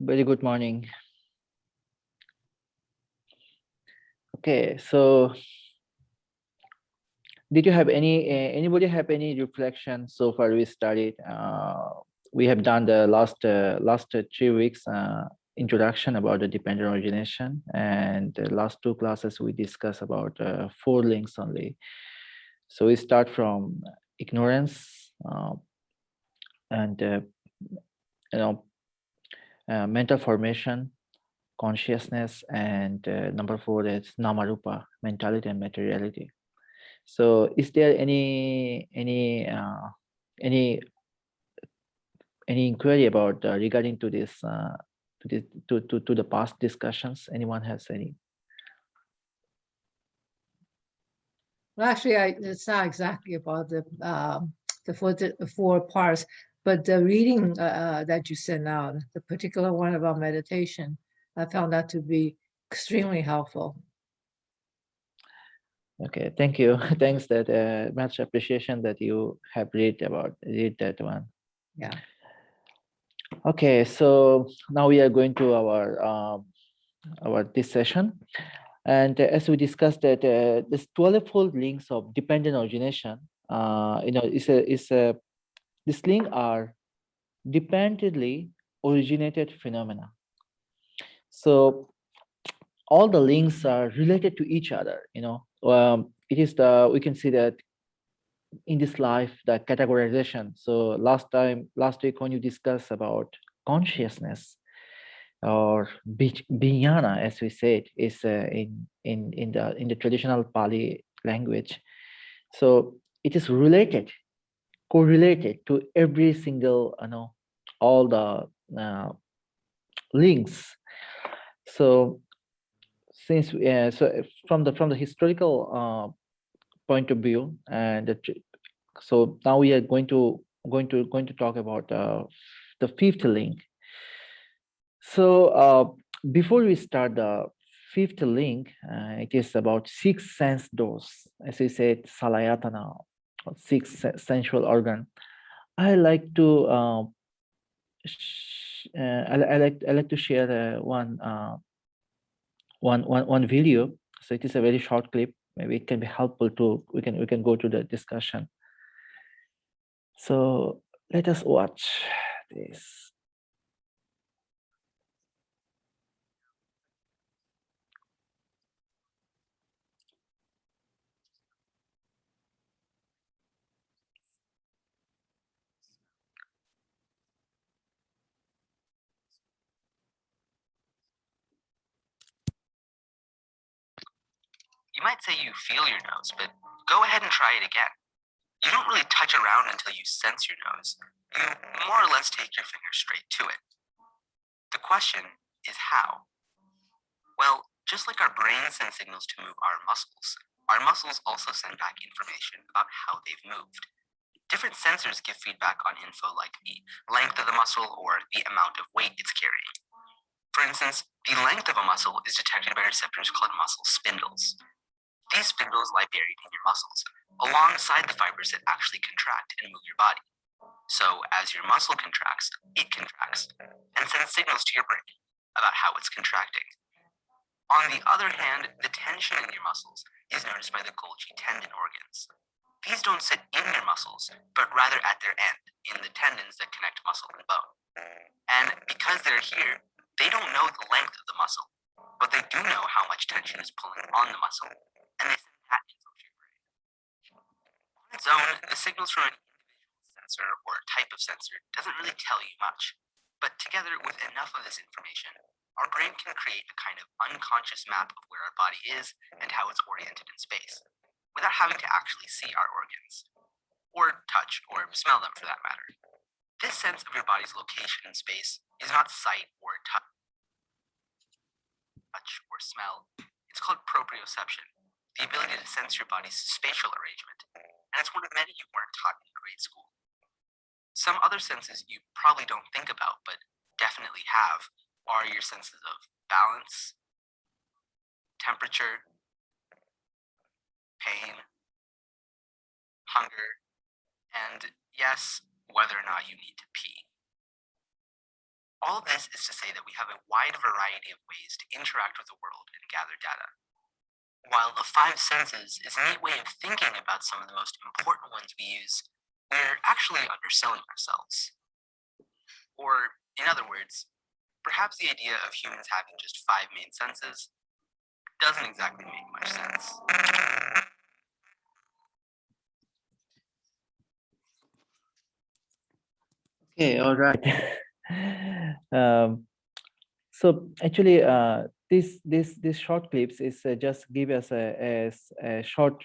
Very good morning. Okay, so did you have anybody have any reflection so far? We studied. We have done the last 3 weeks introduction about the dependent origination, and the last two classes we discuss about 4 links only. So we start from ignorance and mental formation, consciousness, and number 4 is namarupa, mentality and materiality. So is there any inquiry about regarding to this to the past discussions? Anyone has any? Well, actually, it's not exactly about the four parts, but the reading that you sent out, the particular one about meditation, I found that to be extremely helpful. Okay, thank you. Thanks that much appreciation that you have read that one. Yeah. Okay, so now we are going to our this session, and as we discussed that this 12-fold links of dependent origination, this link are dependently originated phenomena. So all the links are related to each other. It is we can see that in this life, the categorization. So last week when you discussed about consciousness or vijnana, as we said, is in the traditional Pali language. So it is correlated to every single all the links. So since so from the historical point of view, and so now we are going to talk about the fifth link. So before we start the fifth link, it is about 6 sense doors, as we said, salayatana, 6 sensual organ. I like to I like to share one video. So it is a very short clip. Maybe it can be helpful to we can go to the discussion. So let us watch this. You might say you feel your nose, but go ahead and try it again. You don't really touch around until you sense your nose. You more or less take your finger straight to it. The question is how? Well, just like our brain sends signals to move our muscles also send back information about how they've moved. Different sensors give feedback on info like the length of the muscle or the amount of weight it's carrying. For instance, the length of a muscle is detected by receptors called muscle spindles. These spindles lie buried in your muscles, alongside the fibers that actually contract and move your body. So as your muscle contracts, it contracts, and sends signals to your brain about how it's contracting. On the other hand, the tension in your muscles is noticed by the Golgi tendon organs. These don't sit in your muscles, but rather at their end, in the tendons that connect muscle and bone. And because they're here, they don't know the length of the muscle, but they do know how much tension is pulling on the muscle, and they send that info to your brain. On its own, the signals from an individual sensor or type of sensor doesn't really tell you much, but together with enough of this information, our brain can create a kind of unconscious map of where our body is and how it's oriented in space, without having to actually see our organs, or touch or smell them for that matter. This sense of your body's location in space is not sight or touch or smell. It's called proprioception, the ability to sense your body's spatial arrangement, and it's one of many you weren't taught in grade school. Some other senses you probably don't think about, but definitely have, are your senses of balance, temperature, pain, hunger, and yes, whether or not you need to pee. All of this is to say that we have a wide variety of ways to interact with the world and gather data. While the five senses is a neat way of thinking about some of the most important ones we use, we're actually underselling ourselves. Or, in other words, perhaps the idea of humans having just five main senses doesn't exactly make much sense. Okay, all right. So actually, this short clips is just give us a short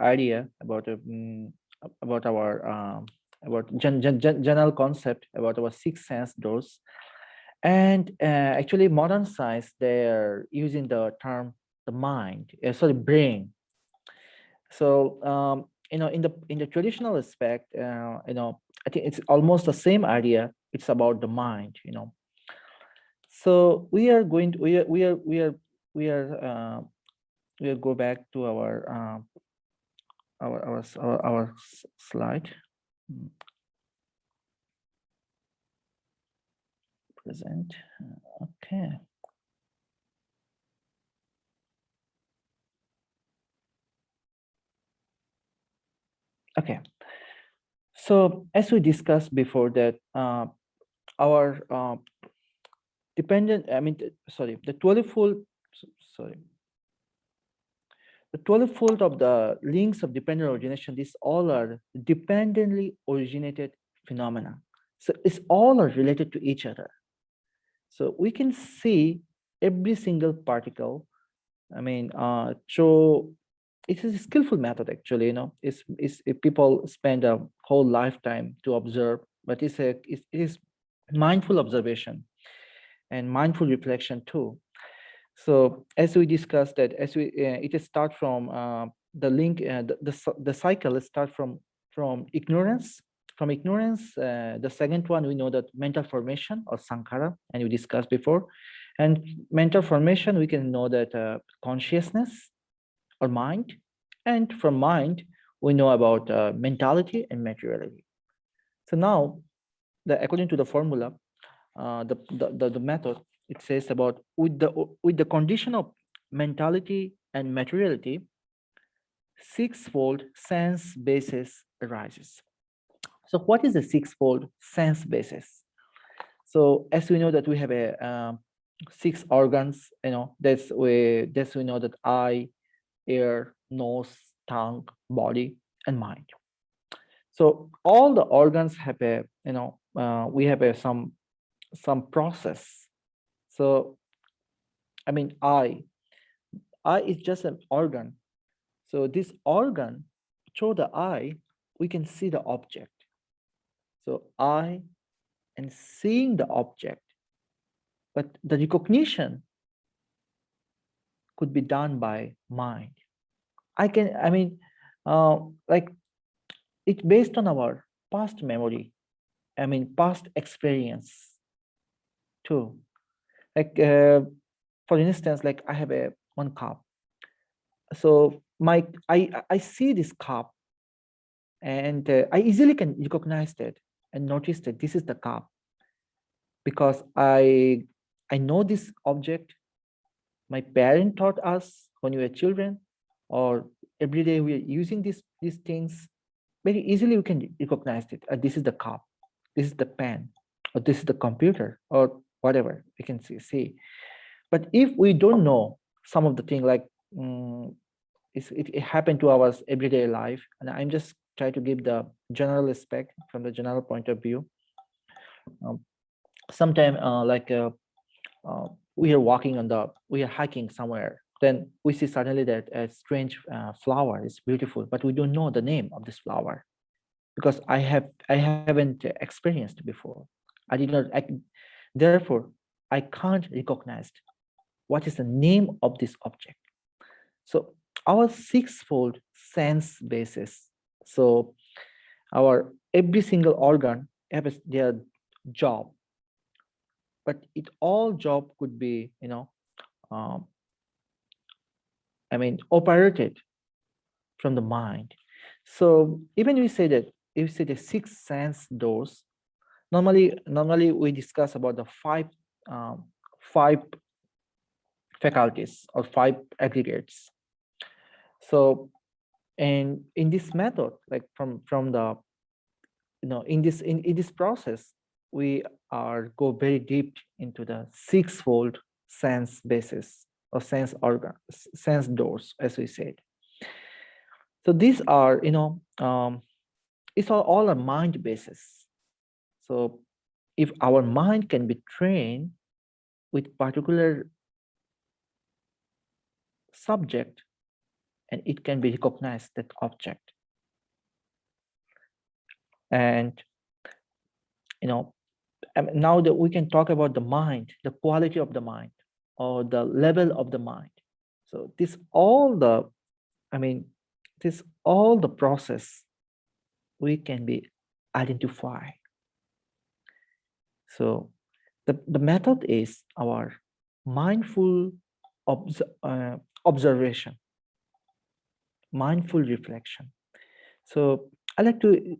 idea about our about general concept about our six sense doors, and actually modern science they're using the term the mind, sorry, brain. So in the traditional aspect, I think it's almost the same idea. It's about the mind. So we are going to we'll go back to our slide. Present. Okay. Okay. So as we discussed before that our dependent, I mean, sorry, the 12-fold, sorry, the 12-fold of the links of dependent origination, these all are dependently originated phenomena. So it's all are related to each other. So we can see every single particle. I mean, through it is a skillful method actually. It's if people spend a whole lifetime to observe, but it is mindful observation and mindful reflection too. So as we discussed that, it is start from the link, the cycle start from ignorance. From ignorance, the second one we know that mental formation or sankhara, and we discussed before, and mental formation we can know that consciousness or mind, and from mind we know about mentality and materiality. So now, according to the formula, the method, it says about with the condition of mentality and materiality, sixfold sense basis arises. So what is the sixfold sense basis? So as we know that we have a six organs, that's we know that eye, ear, nose, tongue, body, and mind. So all the organs have a we have a some process. So I mean, eye is just an organ. So this organ, through the eye, we can see the object. So eye and seeing the object, but the recognition could be done by mind. I mean, like it's based on our past memory. I mean, past experience too. Like, for instance, like I have a one cup. So I see this cup, and I easily can recognize that and notice that this is the cup because I know this object. My parent taught us when we were children, or every day we are using these things. Very easily we can recognize it. This is the cup, this is the pen, or this is the computer, or whatever we can see. But if we don't know some of the thing, like it happened to our everyday life, and I'm just trying to give the general aspect from the general point of view. Sometime we are walking we are hiking somewhere, then we see suddenly that a strange flower is beautiful, but we don't know the name of this flower because I haven't experienced before. I did not therefore I can't recognize what is the name of this object. So our sixfold sense basis, so our every single organ has their job, but it all job could be um, I mean operated from the mind. So even we say that if we say the six sense doors, normally we discuss about the five faculties or five aggregates. So, and in this method, like from the in this process, we are go very deep into the sixfold sense basis or sense doors, as we said. So these are it's all a mind basis. So if our mind can be trained with particular subject, and it can be recognized that object, and now that we can talk about the mind, the quality of the mind, or the level of the mind. So this all the this all the process we can be identify. So the method is our mindful observation, mindful reflection. So I like to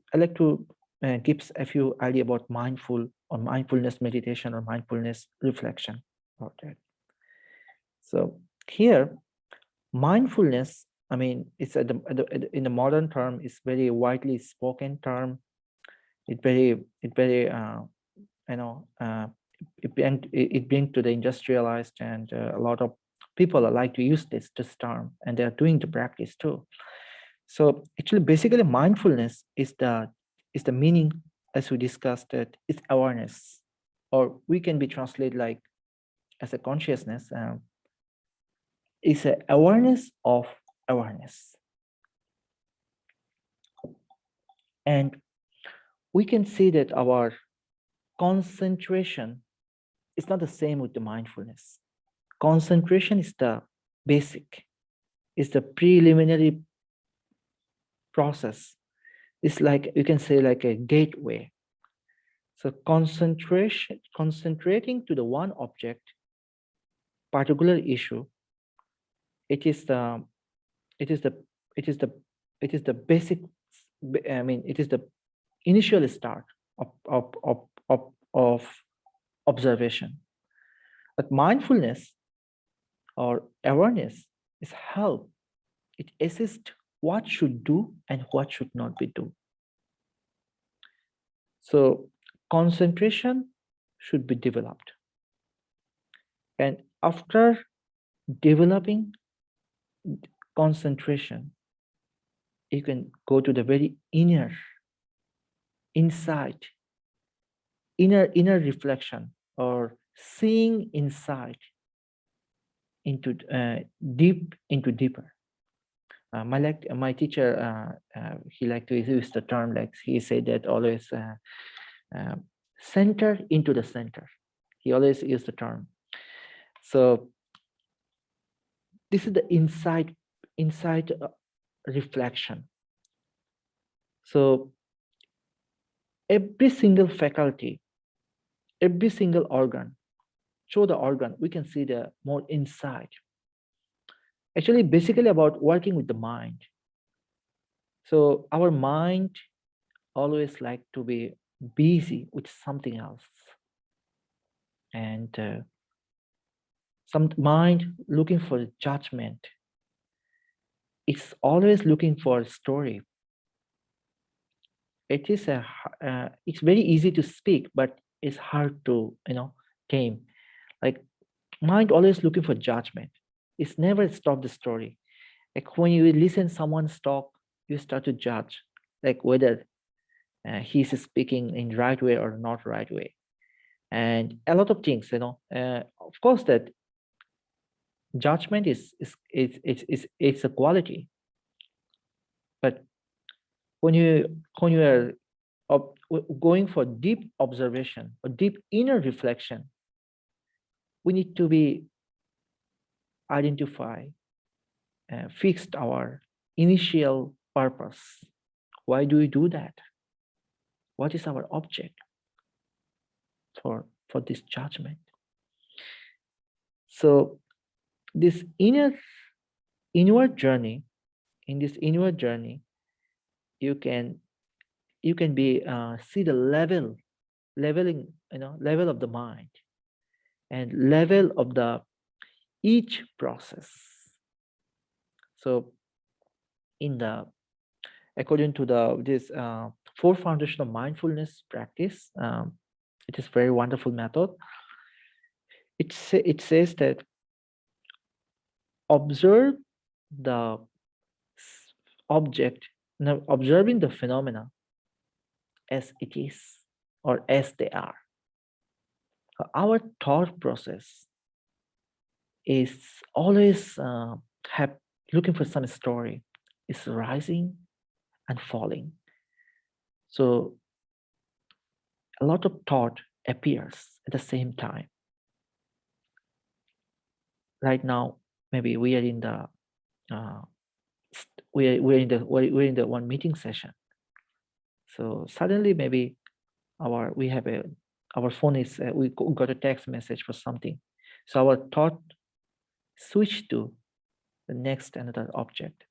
give a few idea about mindful or mindfulness meditation or mindfulness reflection about that. So here, mindfulness, it's in the modern term, it's very widely spoken term. It very you know uh, it brings to the industrialized, and a lot of people like to use this term, and they are doing the practice too. So actually, basically, mindfulness is the meaning, as we discussed it, is awareness, or we can be translated like as a consciousness. Is a awareness of awareness, and we can see that our concentration is not the same with the mindfulness. Concentration is the basic, is the preliminary process. It's like, you can say, like a gateway. So concentrating to the one object, particular issue, it is the it is the it is the it is the basic. It is the initial start of observation. But mindfulness or awareness is help. It assists what should do and what should not be do. So concentration should be developed. And after developing concentration, you can go to the very insight, inner reflection, or seeing inside into deeper. My teacher, he liked to use the term, like he said that always center into the center. He always used the term. So this is the inside reflection. So every single faculty, every single organ, show the organ, we can see the more inside. Actually, basically about working with the mind. So our mind always like to be busy with something else, and some mind looking for judgment. It's always looking for a story. It's very easy to speak, but it's hard to tame. Like, mind always looking for judgment. It's never stop the story. Like when you listen someone's talk, you start to judge, like whether he's speaking in right way or not right way, and a lot of things. Of course, that judgment is a quality, but when you are going for deep observation or deep inner reflection, we need to be identify, fixed our initial purpose. Why do we do that? What is our object for this judgment? So this inward journey, in this inward journey, you can be see the level level of the mind and level of the each process. So in the according to the this four foundation of mindfulness practice, it is very wonderful method. It says that observe the object, now observing the phenomena as it is or as they are. Our thought process is always have looking for some story. It's rising and falling. So a lot of thought appears at the same time. Right now, maybe we are in the we're in the one meeting session. So suddenly maybe we have our phone is we got a text message for something. So our thought switch to the next another object.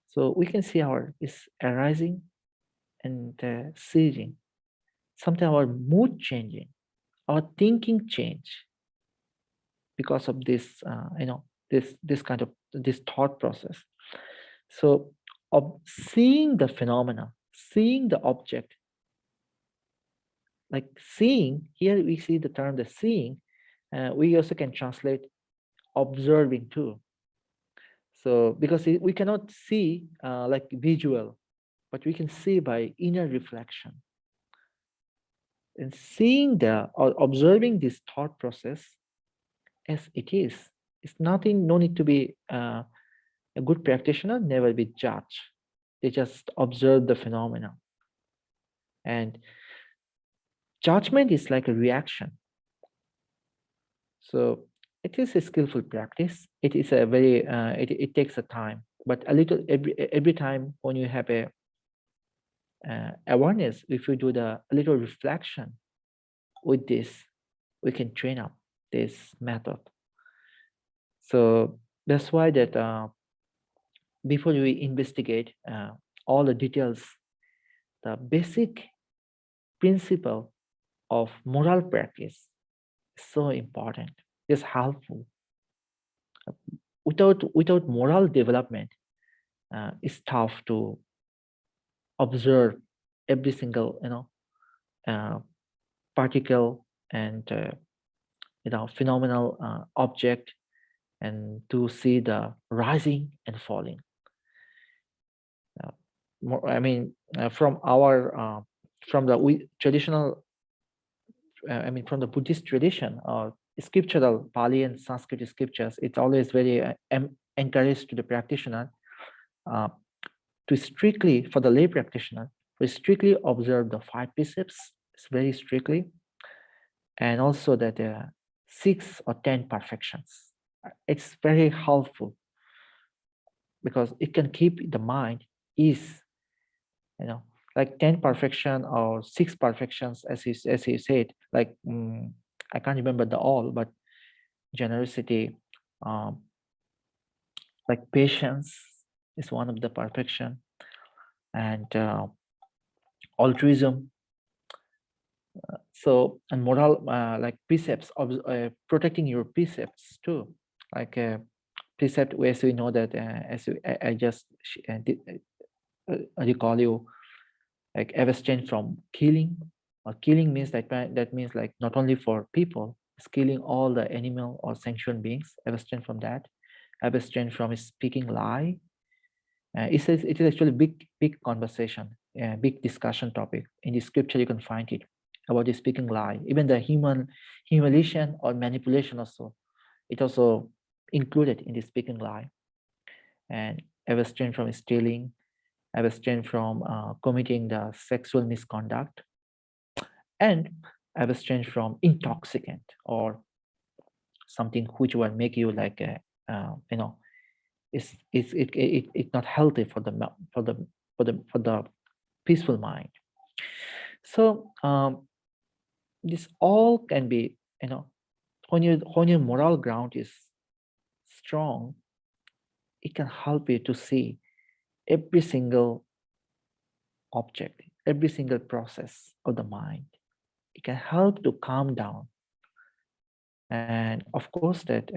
So we can see our is arising and ceasing. Sometimes our mood changing, our thinking change because of this, this kind of this thought process. So of seeing the phenomena, seeing the object, like seeing here we see the term the seeing. We also can translate observing too. So because we cannot see like visual, but we can see by inner reflection. And seeing the or observing this thought process as it is, it's nothing, no need to be a good practitioner, never be judged. They just observe the phenomena. And judgment is like a reaction. So it is a skillful practice. It is a very, it takes a time, but a little every time when you have a awareness, if you do the a little reflection with this, we can train up this method. So that's why that before we investigate all the details, the basic principle of moral practice is so important. It's helpful. Without moral development, it's tough to observe every single particle and phenomenal object, and to see the rising and falling. I mean, from our from the traditional, from the Buddhist tradition or scriptural Pali and Sanskrit scriptures, it's always very encouraged to the practitioner uh, to strictly, for the lay practitioner, to strictly observe the 5 precepts, very strictly, and also that 6 or 10 perfections. It's very helpful because it can keep the mind ease, like 10 perfection or 6 perfections, as he said, like I can't remember the all, but generosity, um, like patience is one of the perfection, and altruism. So, and moral, like precepts of protecting your precepts too, like precept, as we know that I just recall you, like abstain from killing. Or killing means that means like not only for people, it's killing all the animal or sentient beings. Abstain from that. Abstain from speaking lie. It is actually big conversation, big discussion topic in the scripture. You can find it about the speaking lie, even the humiliation or manipulation also. It also included in the speaking lie. And abstain from stealing, abstain from committing the sexual misconduct, and abstain from intoxicant or something which will make you like a, it's not healthy for the peaceful mind. So this all can be, when your moral ground is strong, it can help you to see every single object, every single process of the mind. It can help to calm down. And of course that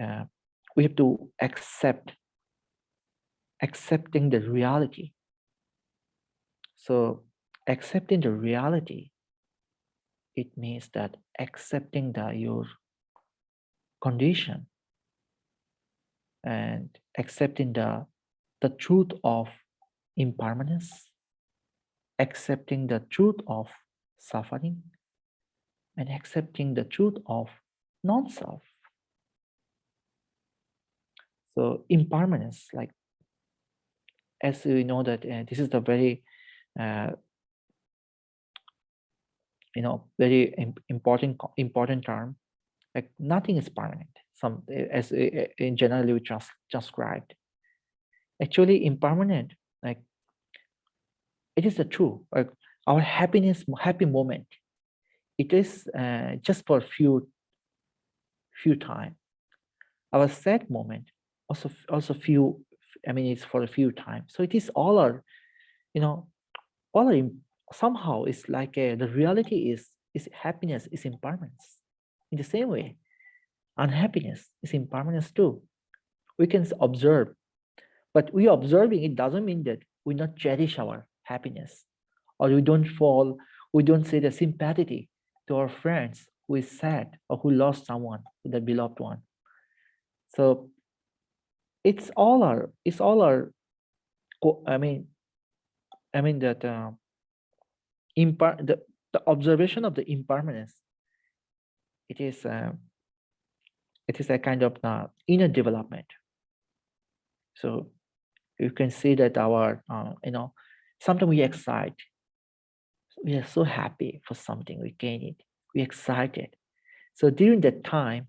we have to accepting the reality. So accepting the reality, it means that accepting your condition and accepting the truth of impermanence, accepting the truth of suffering, and accepting the truth of non-self. So impermanence, like as we know that this is the very uh, very important term. Like nothing is permanent. Some as in generally we just described. Actually, impermanent. Like it is the true. Like our happy moment. It is just for few time. Our sad moment also few. I mean, it's for a few times. So it is all our, you know, all our somehow it's like the reality is happiness is impermanence. In the same way, unhappiness is impermanence too. We can observe, but we observing it doesn't mean that we not cherish our happiness, or we don't say the sympathy to our friends who is sad or who lost someone, the beloved one. So it's all our I mean that the observation of the impermanence, it is it is a kind of inner development. So you can see that our sometimes we are so happy for something, we gain it, we excited. So during that time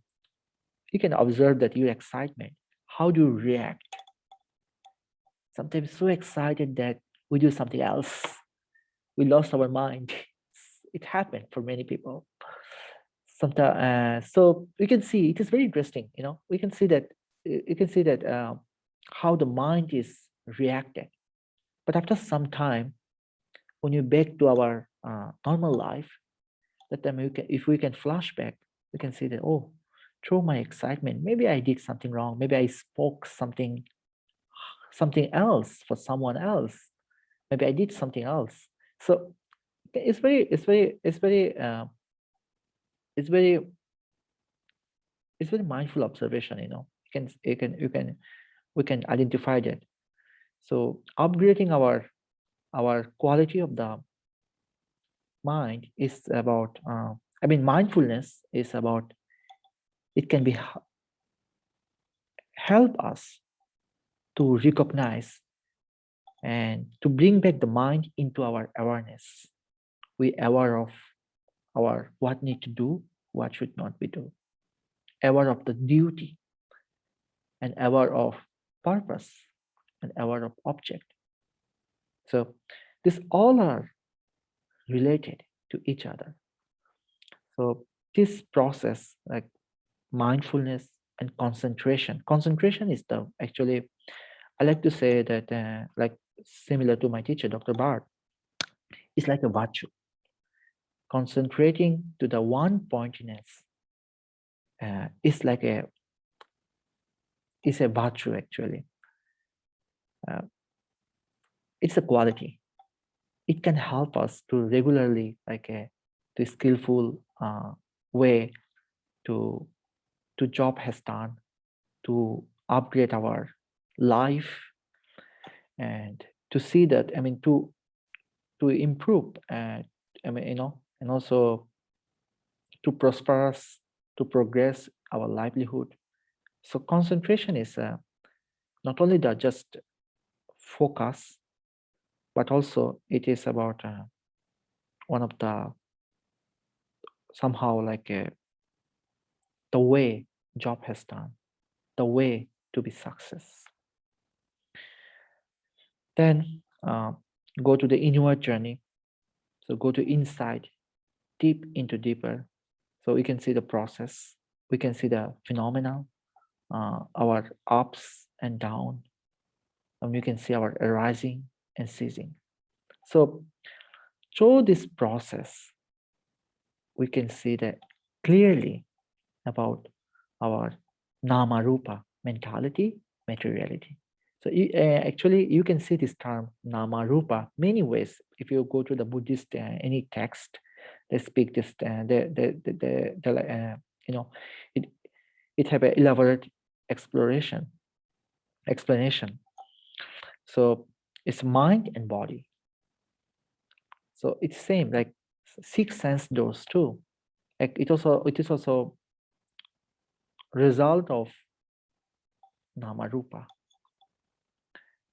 you can observe that your excitement, how do you react? Sometimes so excited that we do something else, we lost our mind. It happened for many people sometimes. So we can see it is very interesting. We can see that you can see that how the mind is reacted. But after some time, when you back to our normal life, that time if we can flashback, we can see that, oh, through my excitement, maybe I did something wrong. Maybe I spoke something else for someone else. Maybe I did something else. So it's very it's very it's very mindful observation. We can identify that. So upgrading our quality of the mind is about mindfulness is about, it can be help us to recognize and to bring back the mind into our awareness. We aware of our what need to do, what should not be do, aware of the duty, and aware of purpose, and aware of object. So these all are related to each other. So this process, like mindfulness and concentration is the actually, I like to say that like similar to my teacher Dr. Bart, it's like a virtue. Concentrating to the one pointedness is like a virtue actually. uh, it's a quality. It can help us to regularly, like to skillful way to job has done, to upgrade our life, and to see that, to improve, and also to prosper us, to progress our livelihood. So concentration is not only the just focus, but also it is about one of the somehow like the way job has done, the way to be success. Then go to the inward journey. So go to inside, deep into deeper. So we can see the process. We can see the phenomena, our ups and down, and we can see our arising and ceasing. So through this process, we can see that clearly about our nama rupa mentality, materiality. So actually, you can see this term nama rupa many ways. If you go to the Buddhist any text, they speak this you know it it have an elaborate explanation. So it's mind and body. So it's same like six sense doors too. Like it is also result of nama rupa.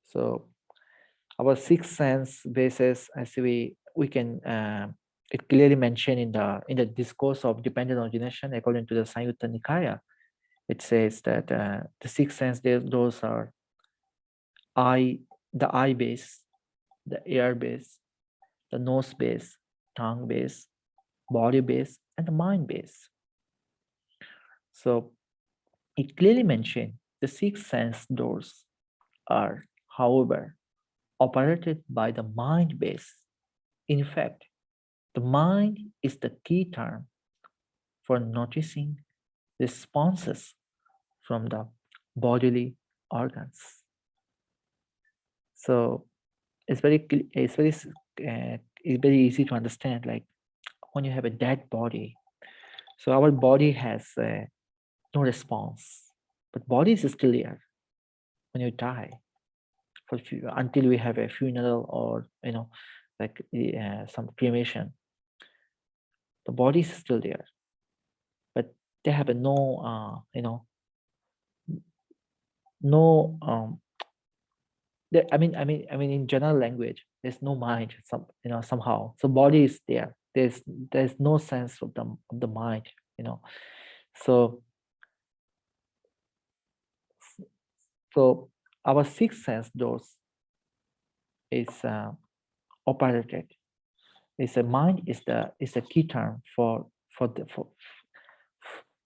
So our sixth sense basis, as we can it clearly mentioned in the discourse of dependent origination according to the Samyutta Nikaya. It says that the sixth sense those are the eye base, the ear base, the nose base, tongue base, body base, and the mind base. So it clearly mentioned the six sense doors are, however, operated by the mind base. In fact, the mind is the key term for noticing responses from the bodily organs. So it's very easy to understand. Like when you have a dead body, so our body has no response, but body is still there when you die until we have a funeral or like some cremation. The body is still there, but they have a no no in general language there's no mind somehow. So body is there, there's no sense of the mind. So so our sixth sense doors is operated. Is a mind is a key term for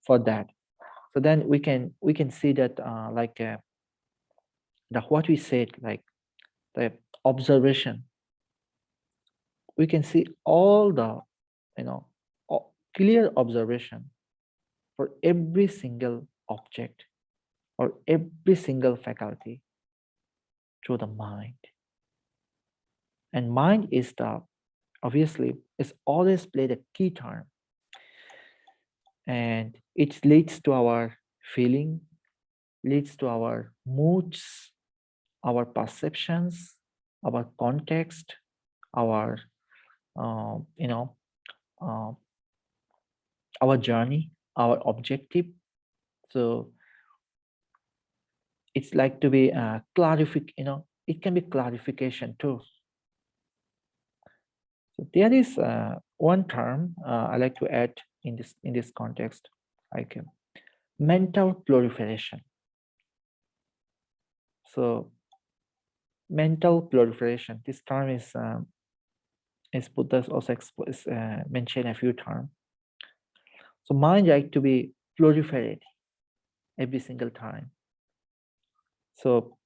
that. So then we can see that the what we said, like the observation. We can see all the clear observation for every single object or every single faculty through the mind. And mind is obviously is always played a key term, and it leads to our feeling, leads to our moods, our perceptions, our context, our uh, you know uh, our journey, our objective. So it's like to be it can be clarification too. So there is one term I like to add in this context, like mental proliferation. So mental proliferation, this term is Buddha's also mentioned a few times. So mind like to be proliferated every single time. So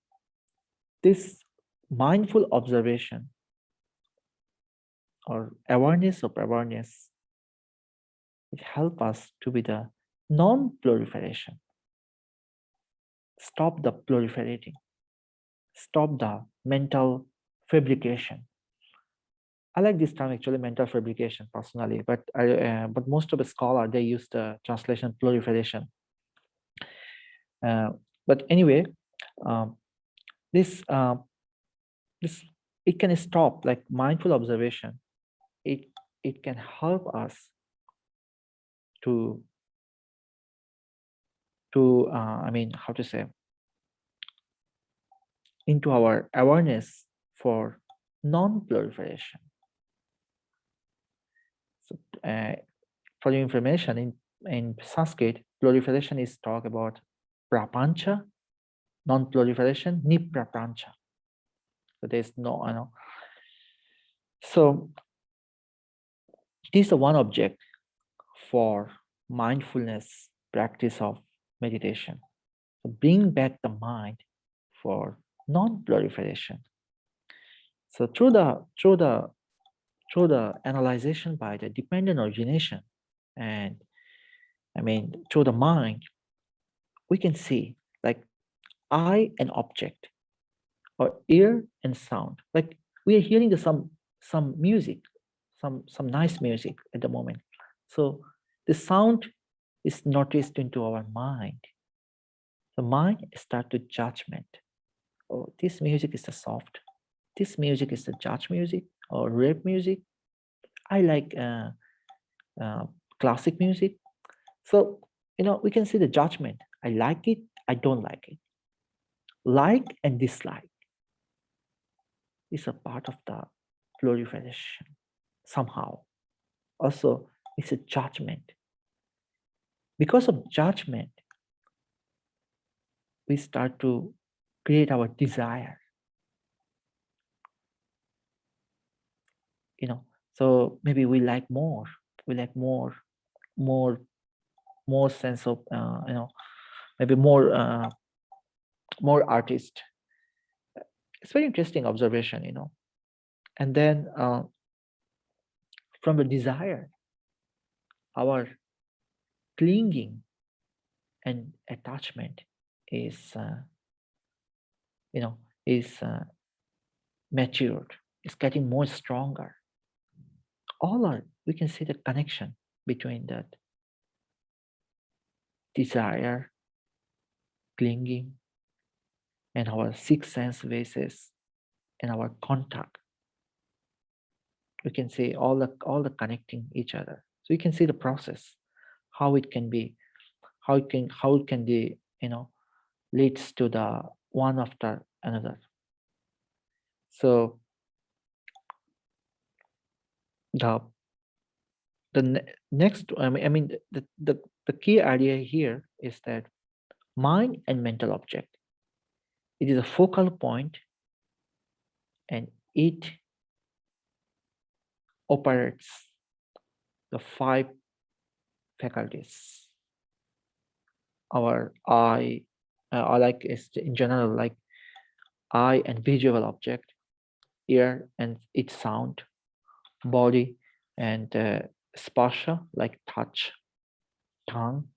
this mindful observation or awareness of awareness, it helps us to be the non-proliferation. Stop the proliferating. Stop the mental fabrication. I like this term actually, mental fabrication, personally, but most of the scholars they use the translation proliferation. But anyway, this it can stop, like mindful observation. It can help us to how to say, into our awareness for non-proliferation. So for your information, in Sanskrit, proliferation is talk about prapancha, non-proliferation, niprapancha. So there's no, So it is the one object for mindfulness practice of meditation. So bring back the mind for non-proliferation. So through the analyzation by the dependent origination, And I mean, through the mind, we can see like eye and object, or ear and sound. Like we are hearing some music, some nice music at the moment. So the sound is noticed into our mind. The mind start to judgment. Oh, this music is the soft. This music is the judge music or rap music. I like uh, classic music. So we can see the judgment. I like it. I don't like it. Like and dislike is a part of the glorification somehow. Also, it's a judgment. Because of judgment, we start to create our desire. You know, so maybe we like more. We like more, more sense of maybe more artist. It's very interesting observation. And then from the desire, our clinging and attachment is you know is matured. It's getting more stronger. All are we can see the connection between that desire, clinging, and our six sense bases and our contact. We can see all the connecting each other. So you can see the process, how it can be, how it can be, leads to the one after another. So the next, I mean the key idea here is that mind and mental object, it is a focal point, and it operates the five faculties. Our eye, or like is in general, like eye and visual object, ear and its sound, body and sparsha, like touch, tongue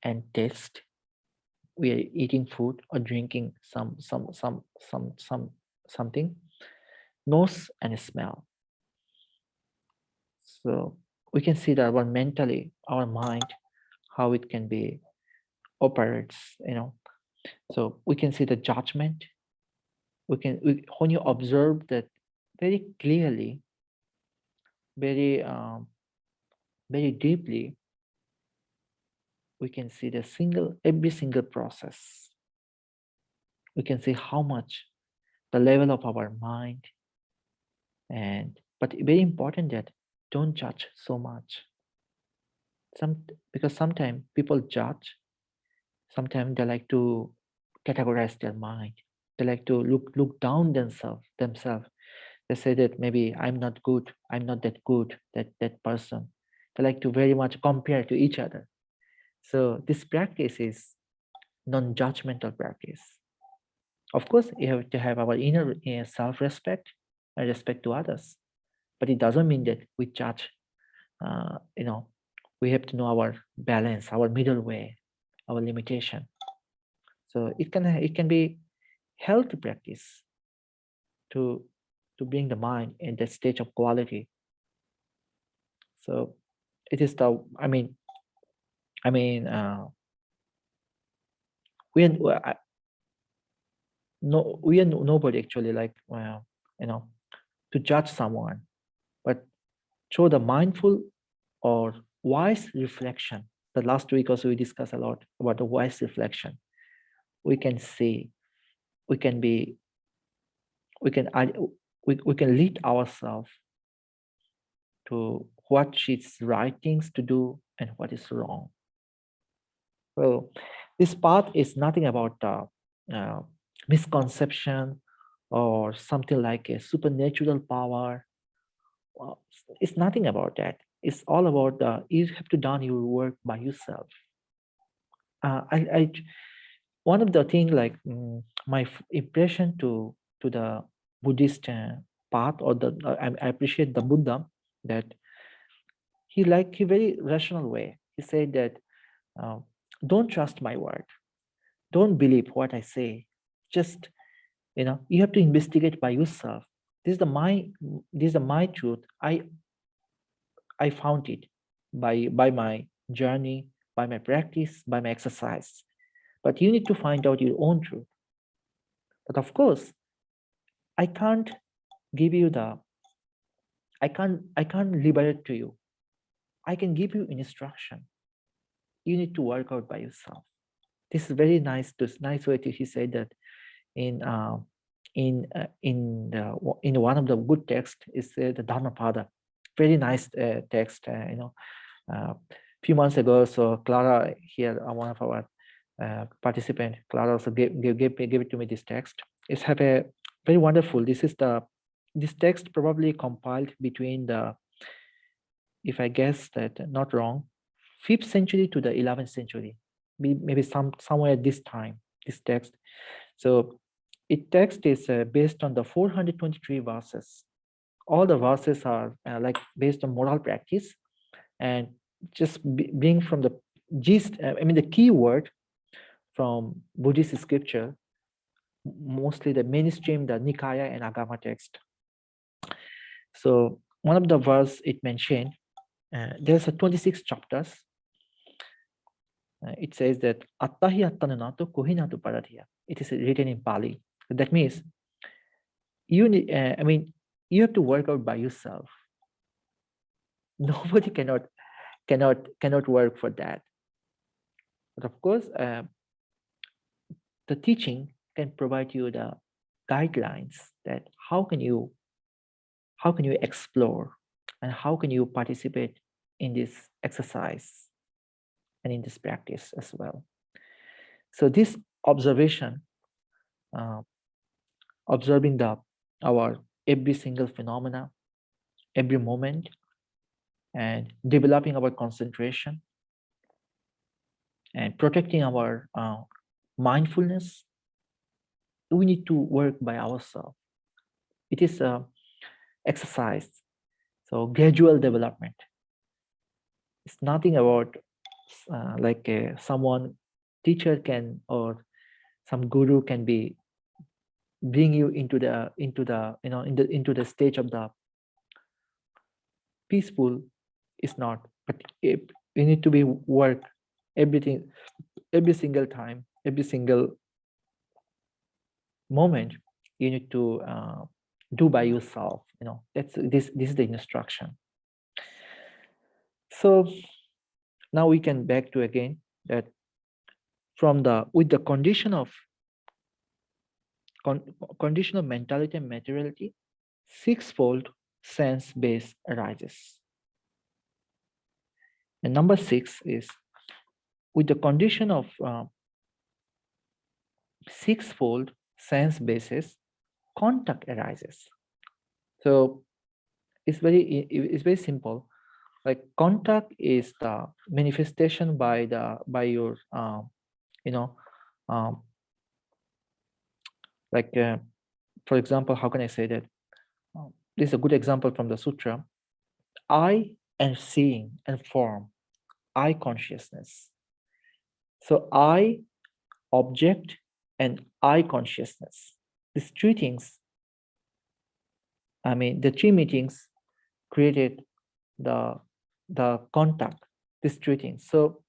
and taste. We are eating food or drinking something. Nose and smell. So we can see that one mentally, our mind, how it can be operates. So we can see the judgment. When you observe that very clearly, very very deeply, we can see every single process. We can see how much the level of our mind, but very important that don't judge so much. Because sometimes people judge. Sometimes they like to categorize their mind. They like to look down themselves. They say that maybe I'm not good, I'm not that good, that person. They like to very much compare to each other. So this practice is non-judgmental practice. Of course, you have to have our inner self-respect and respect to others, but it doesn't mean that we judge. We have to know our balance, our middle way, our limitation. So it can be healthy practice to bring the mind in that stage of quality. So it is the I mean we are no we are nobody actually, like to judge someone, but through the mindful or wise reflection. The last week also we discussed a lot about the wise reflection. We can see, we can be, we can we can lead ourselves to what is right things to do and what is wrong. Well, this path is nothing about misconception or something like a supernatural power. Well, it's nothing about that. It's all about you have to done your work by yourself. I one of the thing, like my impression to the Buddhist path, or I appreciate the Buddha, that he very rational way. He said that don't trust my word, don't believe what I say. Just you have to investigate by yourself. This is the my this is the my truth. I found it by my journey, by my practice, by my exercise. But you need to find out your own truth. But of course, I can't give you the I can't liberate to you. I can give you instruction. You need to work out by yourself. This is very nice. This nice way to he said that in in one of the good text is the Dharmapada. Very nice text. Few months ago, so Clara here, one of our participant, Clara also gave it to me. This text is have a very wonderful. This text probably compiled between the, if I guess that not wrong, 5th century to the 11th century, maybe somewhere this time. This text, so it text is based on the 423 verses. All the verses are like based on moral practice, and just being from the gist. The key word from Buddhist scripture, mostly the mainstream, the Nikaya and Agama text. So one of the verse it mentioned, there's a 26 chapters. It says that Attahi Attananato Kuhinatu Paradhiya. It is written in Pali. That means you need, you have to work out by yourself. Nobody cannot work for that. But of course, the teaching can provide you the guidelines that how can you explore and how can you participate in this exercise and in this practice as well. So this observation, observing our every single phenomena, every moment, and developing our concentration and protecting our mindfulness, we need to work by ourselves. It is a exercise, so gradual development. It's nothing about like someone teacher can or some guru can be bring you into the stage of the peaceful. Is not, but you need to be work everything, every single time, every single moment. You need to do by yourself. That's this is the instruction. So now we can back to again that from the with the condition of mentality and materiality, sixfold sense base arises. And number 6 is with the condition of sixfold sense basis, contact arises. So it's very simple. Like contact is the manifestation by your like for example, how can I say that? This is a good example from the sutra. I and seeing and form, I consciousness. So I object and I consciousness. These three things, the three meetings created the contact. These three things. So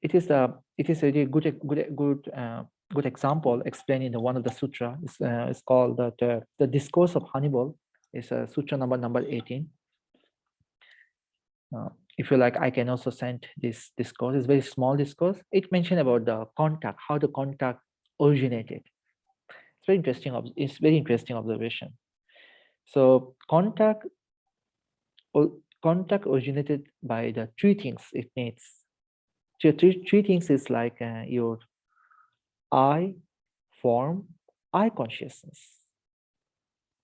it is a really good example explained in one of the sutra. It's called that the discourse of Hannibal. Is sutra number 18. If you like, I can also send this discourse. It's very small discourse. It mentioned about the contact, how the contact originated. It's very interesting. It's very interesting observation. So contact originated by the three things it needs. So three things is like your eye, form, eye consciousness,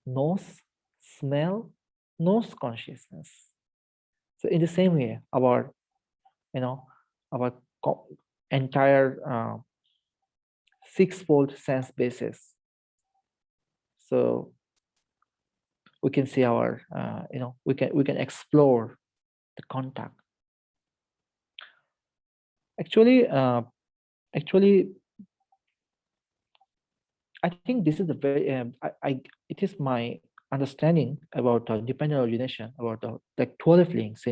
nose, smell, nose consciousness. So in the same way, our entire sixfold sense basis. So we can see our we can explore the contact. Actually, I think this is the very it is my understanding about dependent origination, about the like 12 links.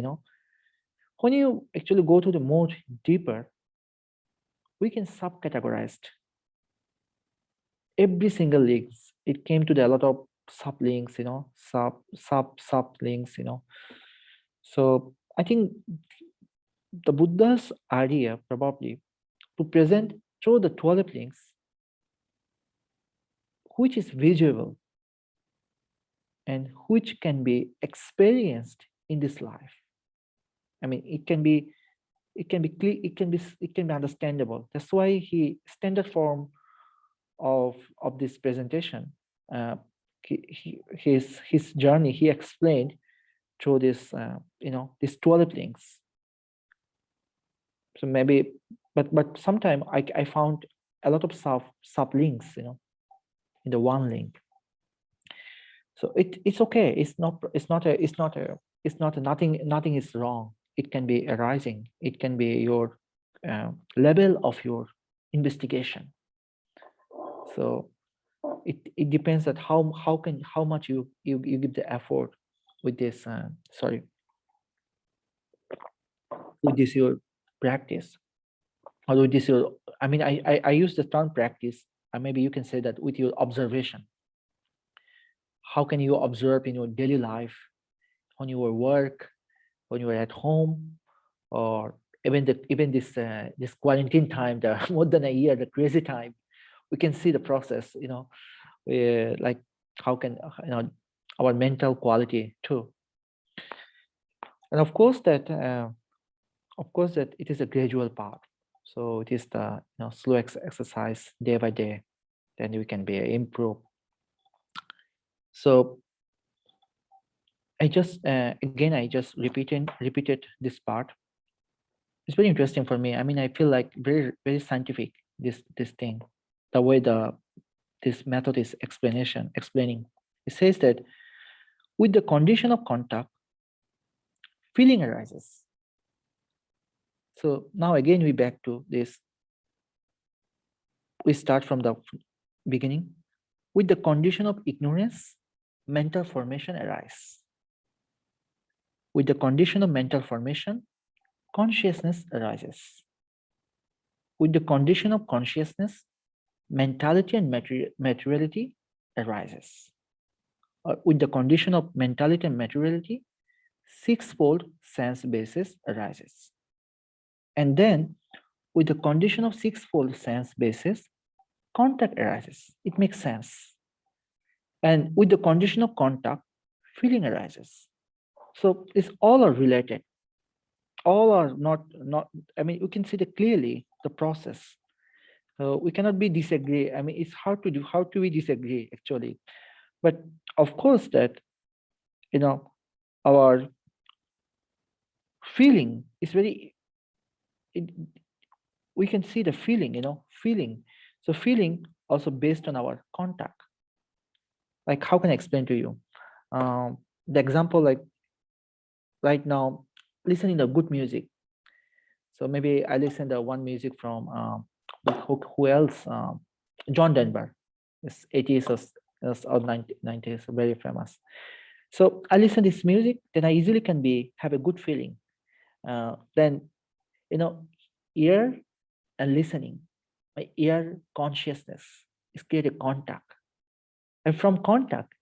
When you actually go to the more deeper, we can subcategorize every single links. It came to the, a lot of sublinks, sublinks. So I think the Buddha's idea probably to present through the 12 links, which is visible and which can be experienced in this life. I mean, it can be clear, it can be understandable. That's why standard form of this presentation, his journey, he explained through this these 12 links. So maybe, but sometimes I found a lot of sub links, in the one link. So it's okay. Nothing is wrong. It can be arising. It can be your level of your investigation. So it depends on how much you give the effort with this with this your practice, or with this your, I mean, I use the term practice, and maybe you can say that with your observation. How can you observe in your daily life, on your work, when you are at home, or even this quarantine time, the more than a year, the crazy time, we can see the process, like how can our mental quality too. And of course that it is a gradual path. So it is the slow exercise day by day, then we can be improve. So I just again I just repeated this part. It's very interesting for me. I mean, I feel like very scientific, this thing, the way this method is explaining. It says that with the condition of contact, feeling arises. So now again we back to this. We start from the beginning. With the condition of ignorance, mental formation arises. With the condition of mental formation, consciousness arises. With the condition of consciousness, mentality and materiality arises. With the condition of mentality and materiality, sixfold sense basis arises. And then, with the condition of sixfold sense basis, contact arises. It makes sense. And with the condition of contact, feeling arises. So it's all are related. All are not. I mean, you can see that clearly the process. We cannot be disagree. I mean, it's hard to do. How do we disagree actually? But of course that our feeling is very. We can see the feeling. Feeling. So feeling also based on our contact. Like how can I explain to you? The example, like right now, listening to good music. So maybe I listen to one music from who else? John Denver. It's 80s or 90s, very famous. So I listen to this music, then I easily can have a good feeling. Then ear and listening, my ear consciousness is create a contact, and from contact,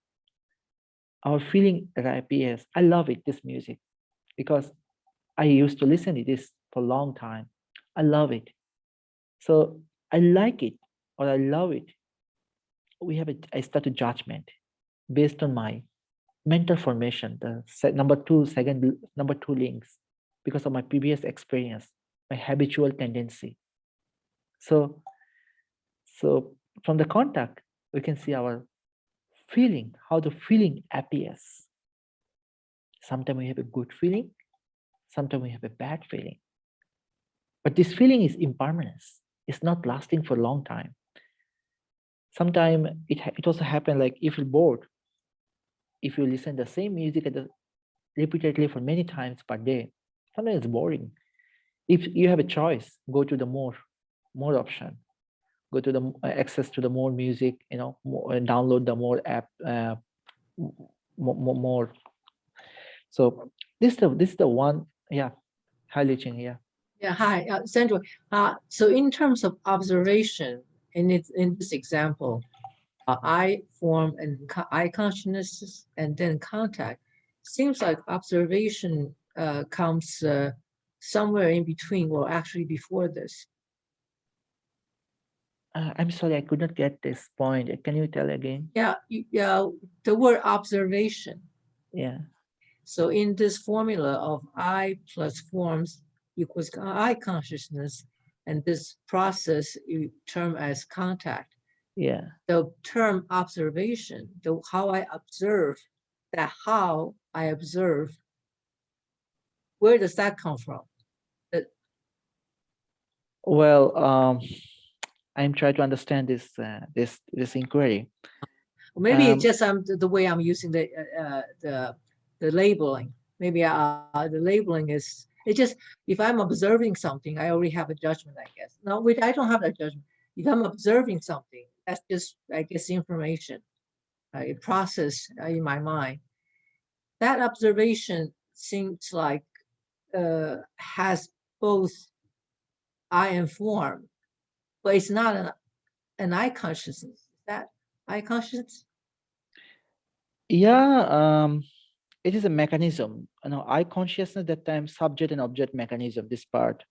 our feeling appears. I love it, this music, because I used to listen to this for a long time. I love it. So I like it or I love it. I start a judgment based on my mental formation, the number two links, because of my previous experience, my habitual tendency. So from the contact, we can see our feeling, how the feeling appears. Sometimes we have a good feeling, sometimes we have a bad feeling. But this feeling is impermanence. It's not lasting for a long time. Sometimes it also happens like if you're bored, if you listen to the same music repeatedly for many times per day, sometimes it's boring. If you have a choice, go to the more option, go to the access to the more music, more, download the more app, more. So this is the one, yeah. Hi, Liching, yeah. Yeah, hi, Sandra. So in terms of observation, in this example, eye form and eye consciousness and then contact, seems like observation comes somewhere in between, or actually before this. I'm sorry, I could not get this point. Can you tell again? Yeah, yeah, the word observation. Yeah. So in this formula of I plus forms equals I consciousness, and this process you term as contact. Yeah. The term observation, the how I observe, that how I observe, where does that come from? Well, I'm trying to understand this inquiry. Maybe it's Um, just the way I'm using the labeling. Maybe the labeling is it's just if I'm observing something, I already have a judgment, I guess. No, wait, I don't have that judgment. If I'm observing something, that's just I guess information, a process in my mind. That observation seems like has both I and form, but it's not an I consciousness. Is that I consciousness? yeah. It is a mechanism. I consciousness that time subject and object mechanism. This part.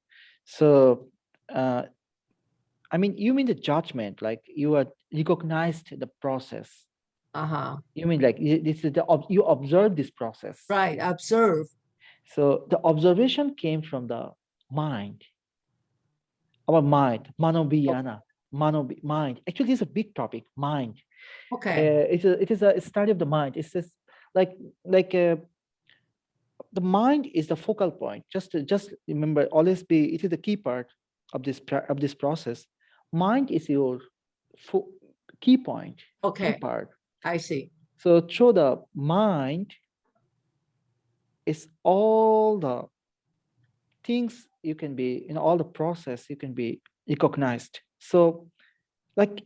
So, I mean, you mean the judgment, like you are recognized the process. Uh-huh. You mean like this is you observe this process. Right. Observe. So the observation came from the mind, our mind, manobiyana, mind. Actually, it's a big topic, mind. Okay. It is a study of the mind. It's just like the mind is the focal point. Just remember, always be. It is the key part of this process. Mind is your key point, key Okay. part. I see. So through the mind is all the things you can be, all the process you can be recognized. So like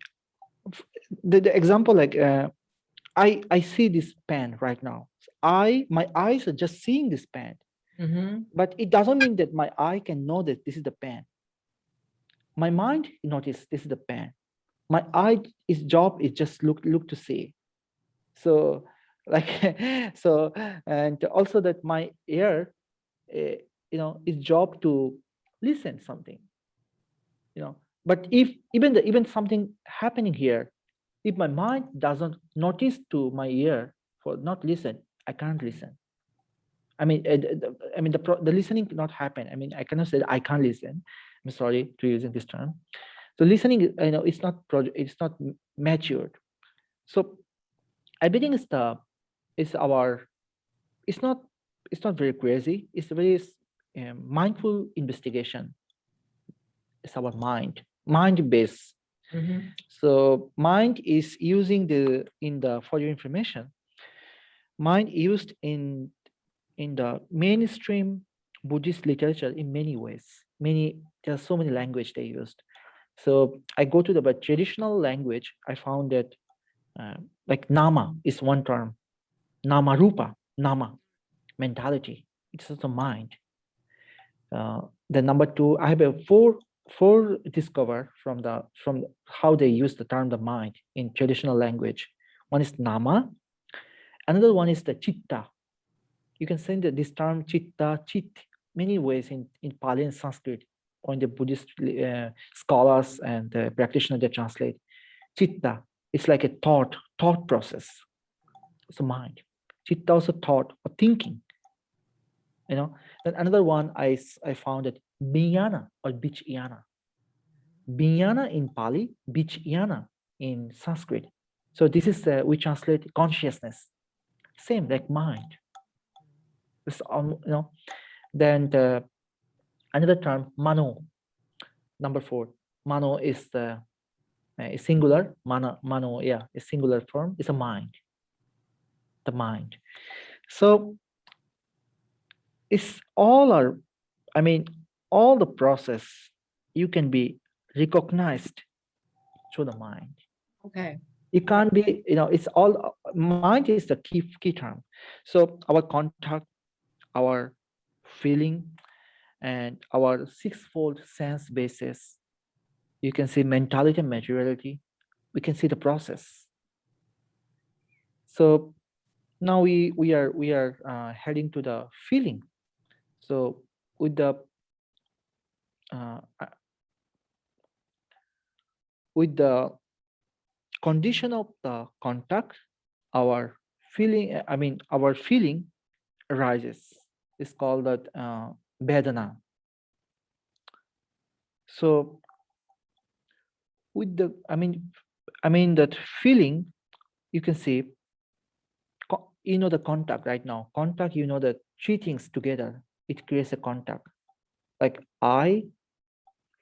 the example, like I see this pen right now. My eyes are just seeing this pen, but it doesn't mean that my eye can know that this is the pen. My mind notice this is the pen. My eye, its job is just look to see. So like so, and also that my ear, its job to listen something. But if even something happening here, if my mind doesn't notice to my ear for not listen, I can't listen. I mean, the listening cannot happen. I mean, I cannot say that I can't listen. I'm sorry to using this term. So listening, it's not matured. So everything is our, it's not it's not very crazy. It's a very mindful investigation. It's our mind based. So mind is using for your information, mind used in the mainstream Buddhist literature in many ways. There's so many language they used. So I go to the but traditional language. I found that like nama is one term. Nama rupa, nama, mentality. It's also mind. The number two, I have a four discover from how they use the term the mind in traditional language. One is nama, another one is the chitta. You can say that this term chitta, chit, many ways in Pali and Sanskrit, or in the Buddhist scholars and practitioners that translate. Chitta, it's like a thought process. It's a mind. Chitta also thought or thinking. Then another one I found that Vijnana or Vijnana. Vijnana in Pali, Vijnana in Sanskrit. So this is we translate consciousness. Same like mind. It's Then another term mano. Number 4. Mano is the singular. Mano, yeah, is singular form. It's a mind. The mind. So it's all our, I mean, all the process you can be recognized through the mind. Okay. It can't be, it's all mind is the key term. So our contact, our feeling, and our sixfold sense basis. You can see mentality and materiality. We can see the process. So now we are heading to the feeling. So with the uh, uh, with the condition of the contact, our our feeling arises. It's called that vedana. So with the, that feeling, you can see, the contact right now. Contact, the three things together, it creates a contact. Like I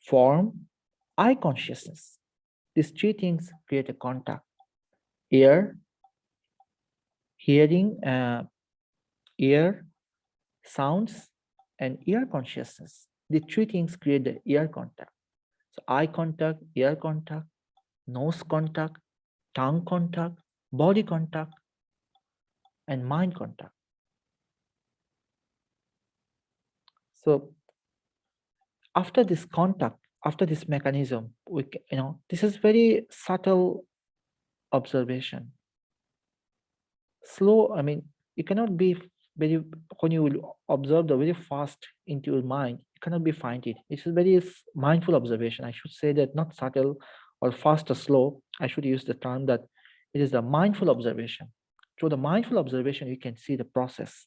form, eye consciousness. These three things create a contact. Ear, hearing, ear, sounds, and ear consciousness. The three things create the ear contact. So eye contact, ear contact, nose contact, tongue contact, body contact, and mind contact. So after this contact, after this mechanism, this is very subtle observation. Slow, you cannot be very, when you will observe the very fast into your mind, you cannot be find it. It's a very mindful observation. I should say that, not subtle or fast or slow. I should use the term that it is a mindful observation. Through the mindful observation, you can see the process.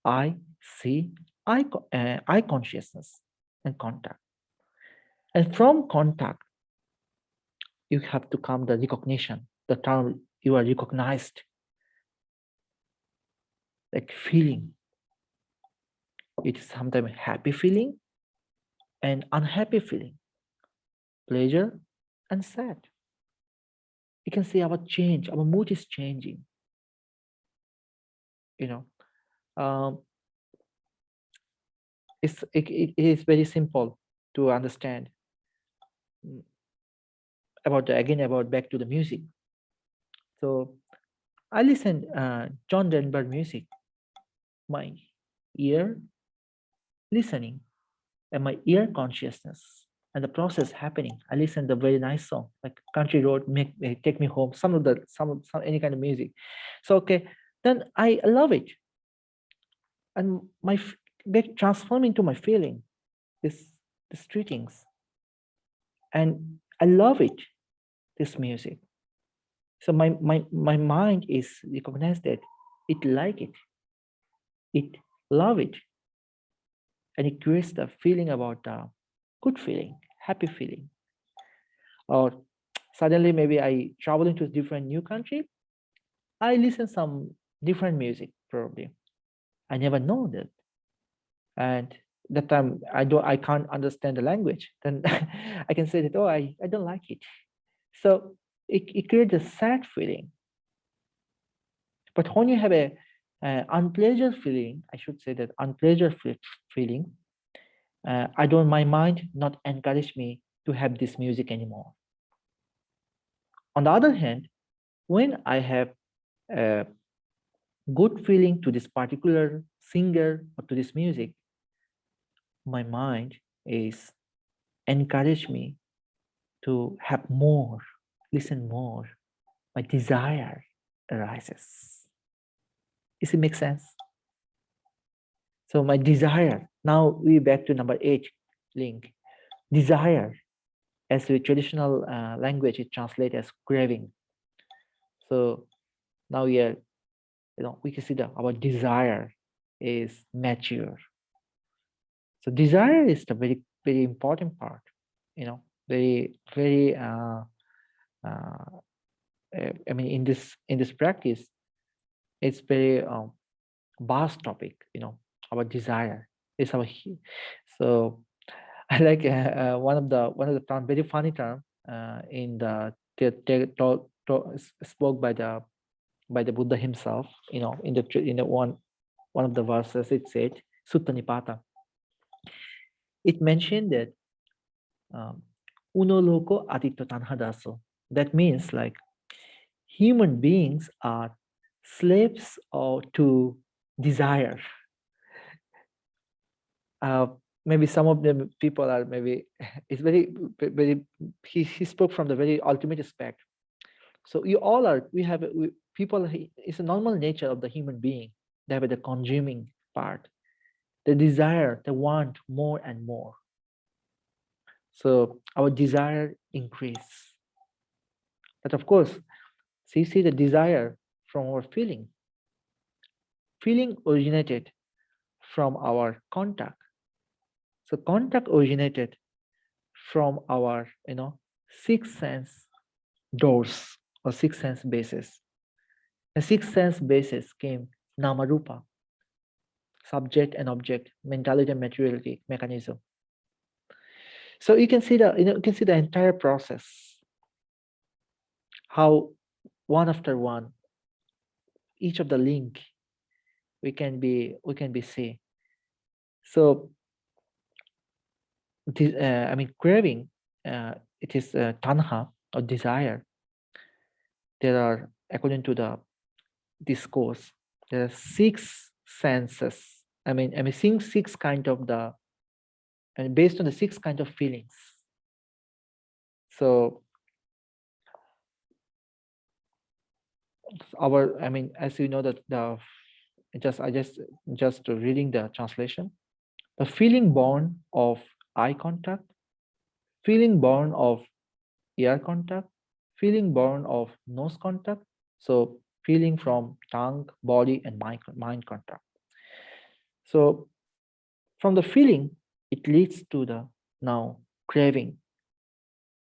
I see, eye consciousness and contact. And from contact, you have to come the recognition, the term you are recognized, like feeling. It is sometimes happy feeling and unhappy feeling, pleasure and sad. You can see our change, our mood is changing. You know, um, it is very simple to understand about about back to the music. So I listen John Denver music, my ear listening and my ear consciousness and the process happening. I listen to very nice song like Country Road, Take Me Home, some any kind of music. So okay, then I love it, and get transformed into my feeling. This these three things, and I love it. This music. So my mind is recognized that it like it love it, and it creates the feeling about good feeling, happy feeling. Or suddenly maybe I travel into a different new country, I listen some different music probably. I never know that. And that time I can't understand the language. Then I can say that, oh, I don't like it. So it creates a sad feeling. But when you have a unpleasant feeling, I should say that unpleasant feeling, my mind not encourage me to have this music anymore. On the other hand, when I have a good feeling to this particular singer or to this music, my mind is encourage me to have more, listen more. My desire arises. Does it make sense? So my desire, now we back to number 8 link. Desire, as the traditional language, it translates as craving. So now we are, we can see that our desire is mature. So desire is the very, very important part, very, very, in this practice, it's very vast topic, our desire is so I like one of the term, very funny term in the spoke by the Buddha himself, in the one of the verses it said, Sutta Nipata. It mentioned that uno loco adicto tanhadaso. That means like human beings are slaves to desire. Maybe some of the people are maybe it's very he spoke from the very ultimate aspect. So you all are people. It's a normal nature of the human being. They have the consuming part, the desire, they want more and more. So our desire increase, but of course, see the desire from our feeling. Feeling originated from our contact. So contact originated from our sixth sense doors or sixth sense basis. The sixth sense basis came namarupa, subject and object, mentality and materiality mechanism. So you can see the entire process, how one after one, each of the link we can be see. So craving, it is tanha or desire. There are, according to the discourse, there are six senses. Seeing six kind of and based on the six kind of feelings. So as you know that just reading the translation, the feeling born of eye contact, feeling born of ear contact, feeling born of nose contact. So feeling from tongue, body, and mind contact. So from the feeling, it leads to the now craving.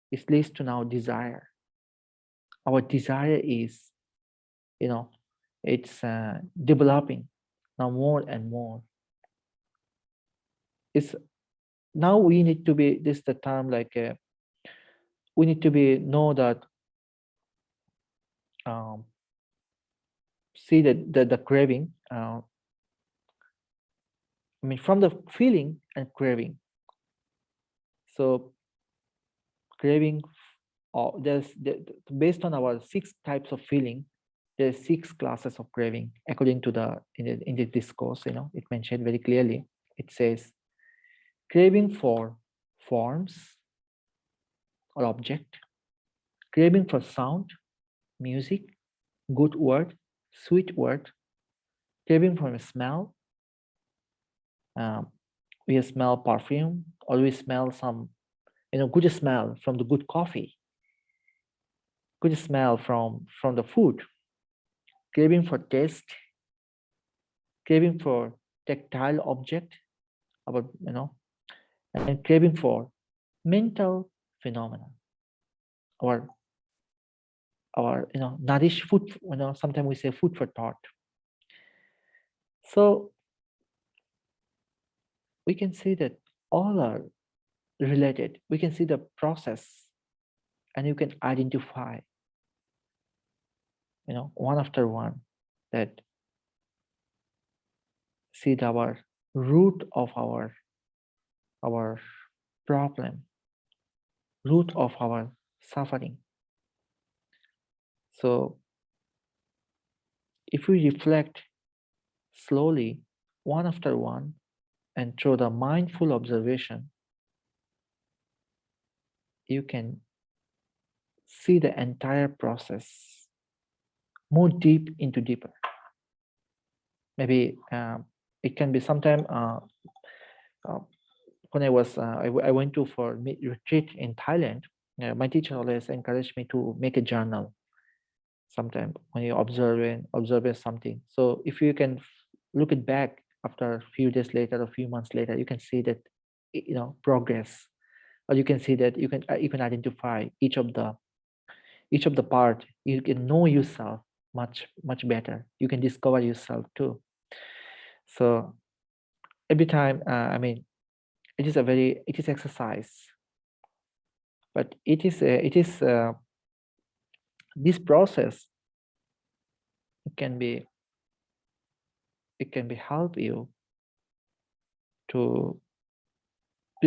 It leads to now desire. Our desire is, it's developing now more and more. It's now we need to be, this is the term like we need to be know that see that the craving, from the feeling and craving. So craving, based on our six types of feeling, there's six classes of craving according to in the discourse. It mentioned very clearly. It says craving for forms or object, craving for sound, music, good word, sweet word, craving for a smell. We smell perfume, or we smell some good smell from the good coffee, good smell from the food, craving for taste, craving for tactile object, and craving for mental phenomena, or nourish food. Sometimes we say food for thought. So we can see that all are related. We can see the process, and you can identify, one after one, that see our root of our problem, root of our suffering. So if we reflect slowly, one after one, and through the mindful observation, you can see the entire process more deep into deeper. Maybe it can be sometime when I was I went to for retreat in Thailand. My teacher always encouraged me to make a journal. Sometime when you observe something, so if you can look it back after a few days later, a few months later, you can see that progress, or you can see that you can identify each of the part. You can know yourself much better. You can discover yourself too. So every time it is exercise, but it is this process, it can be help you to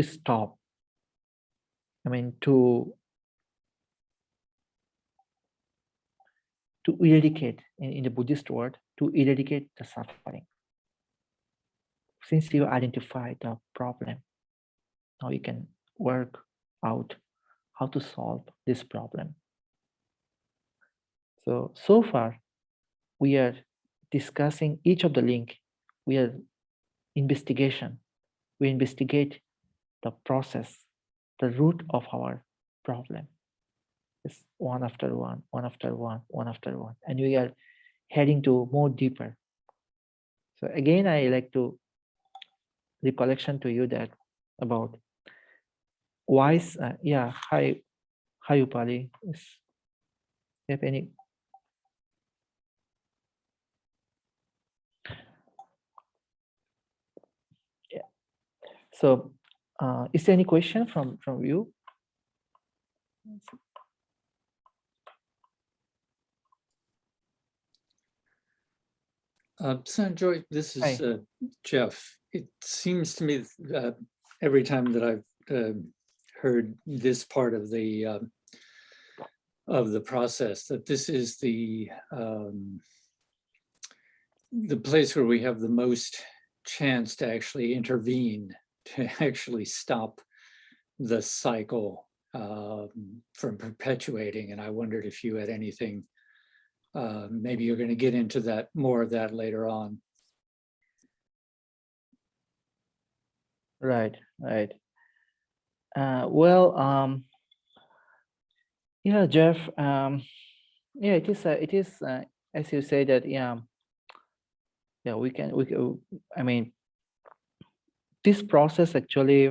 stop. I mean, to eradicate, in the Buddhist word, to eradicate the suffering. Since you identify the problem, now you can work out how to solve this problem. So far, we are discussing each of the link. We are investigation. We investigate the process, the root of our problem. It's one after one, one after one, one after one, and we are heading to more deeper. So again, I like to recollection to you that about wise. Yeah, hi Upali. Is you have any? Yeah. So, is there any question from you? Sanjoy, this is Hi. Jeff. It seems to me every time that I've heard this part of the process that this is the place where we have the most chance to actually intervene, to actually stop the cycle from perpetuating. And I wondered if you had anything. Maybe you're going to get into that, more of that later on. Right. Well, yeah, Jeff. Yeah, it is. As you say that. Yeah. We can. I mean, this process actually.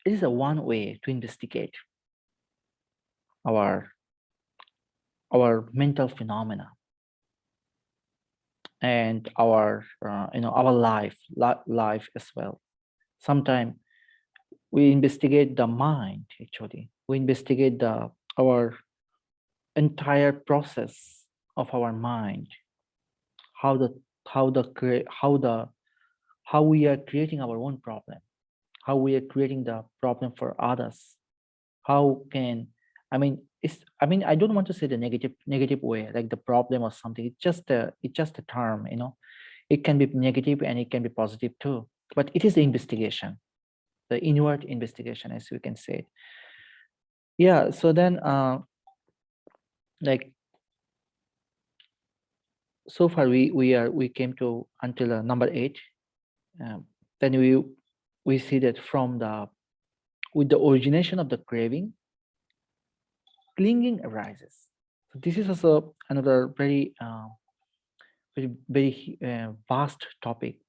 It is a one way to investigate our mental phenomena and our our life as well. Sometimes we investigate the mind. Actually, we investigate our entire process of our mind, how we are creating our own problem, how we are creating the problem for others. How can, I mean, I don't want to say the negative way, like the problem or something. It's just a term, it can be negative and it can be positive too, but it is the investigation, the inward investigation, as we can say it. Yeah. So then like, so far we came to until number 8. Then we see that with the origination of the craving, clinging arises. So this is also another very vast topic,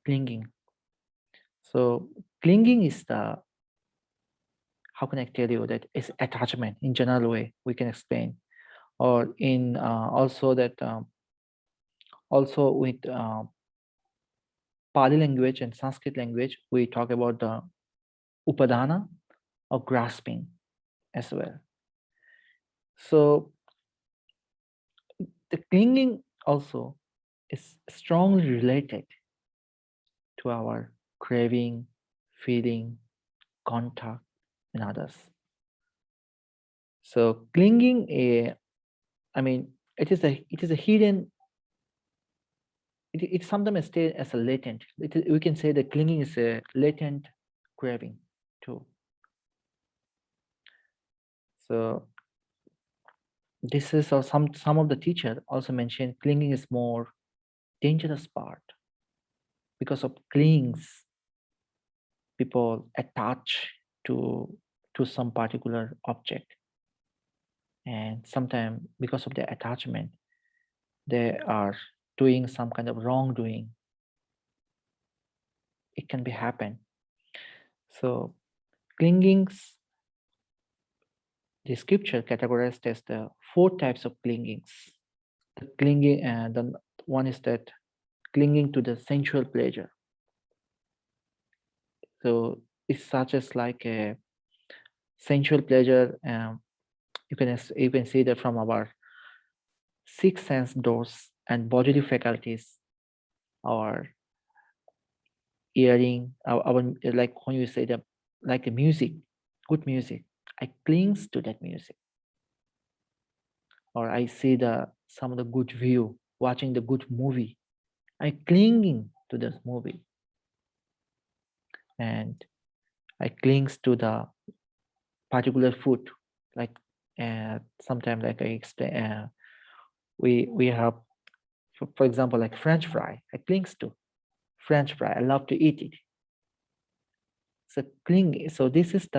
clinging. So clinging is how can I tell you that it's attachment in general way we can explain, or in also that also with Pali language and Sanskrit language, we talk about the upadana or grasping as well. So the clinging also is strongly related to our craving, feeling, contact, and others. So clinging, I mean, it is a hidden. It sometimes stays as a latent. We can say that clinging is a latent craving too. So this is some of the teachers also mentioned clinging is more dangerous part. Because of clings, people attach to some particular object, and sometimes because of their attachment, they are doing some kind of wrongdoing. It can be happen. So clingings, the scripture categorized as the 4 types of clingings. The clinging, and the one is that clinging to the sensual pleasure. So it's such as like a sensual pleasure. You can see that from our 6 sense doors and bodily faculties, our hearing our like when you say the like a music, good music, I clings to that music. Or I see some of the good view, watching the good movie, I clinging to this movie, and I clings to the particular food. Like sometimes, like I explain, we have, for example, like French fry. I clings to French fry. I love to eat it. So cling. So this is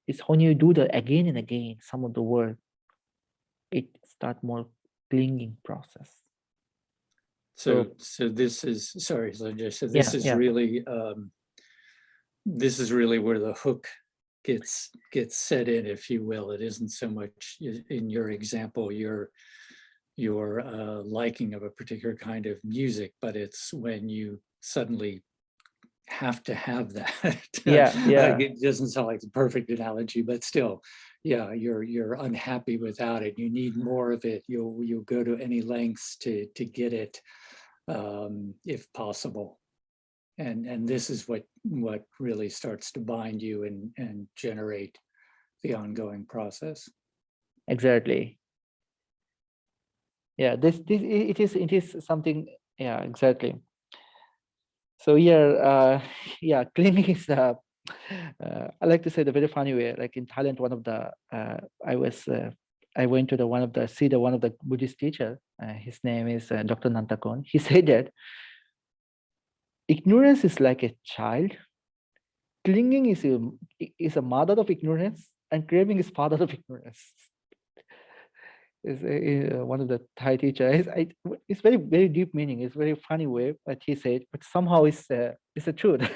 it's when you do the again and again some of the word, it start more clinging process. So this is, sorry, Sanjay, so Yeah, yeah, this is really where the hook gets set in, if you will. It isn't so much in your example, your liking of a particular kind of music, but it's when you suddenly have to have that. yeah, yeah. It doesn't sound like the perfect analogy, but still, yeah, you're unhappy without it. You need more of it. You'll go to any lengths to get it, if possible. And this is what really starts to bind you and generate the ongoing process. Exactly. Yeah, it is something. Yeah, exactly. So yeah, clinging is I like to say the very funny way. Like in Thailand, one of the I went to the one of the Buddhist teacher. His name is Dr. Nantakon. He said that ignorance is like a child. Clinging is a mother of ignorance, and craving is father of ignorance. Is one of the Thai teachers. It's very deep meaning. It's very funny way, but he said, but somehow it's the truth.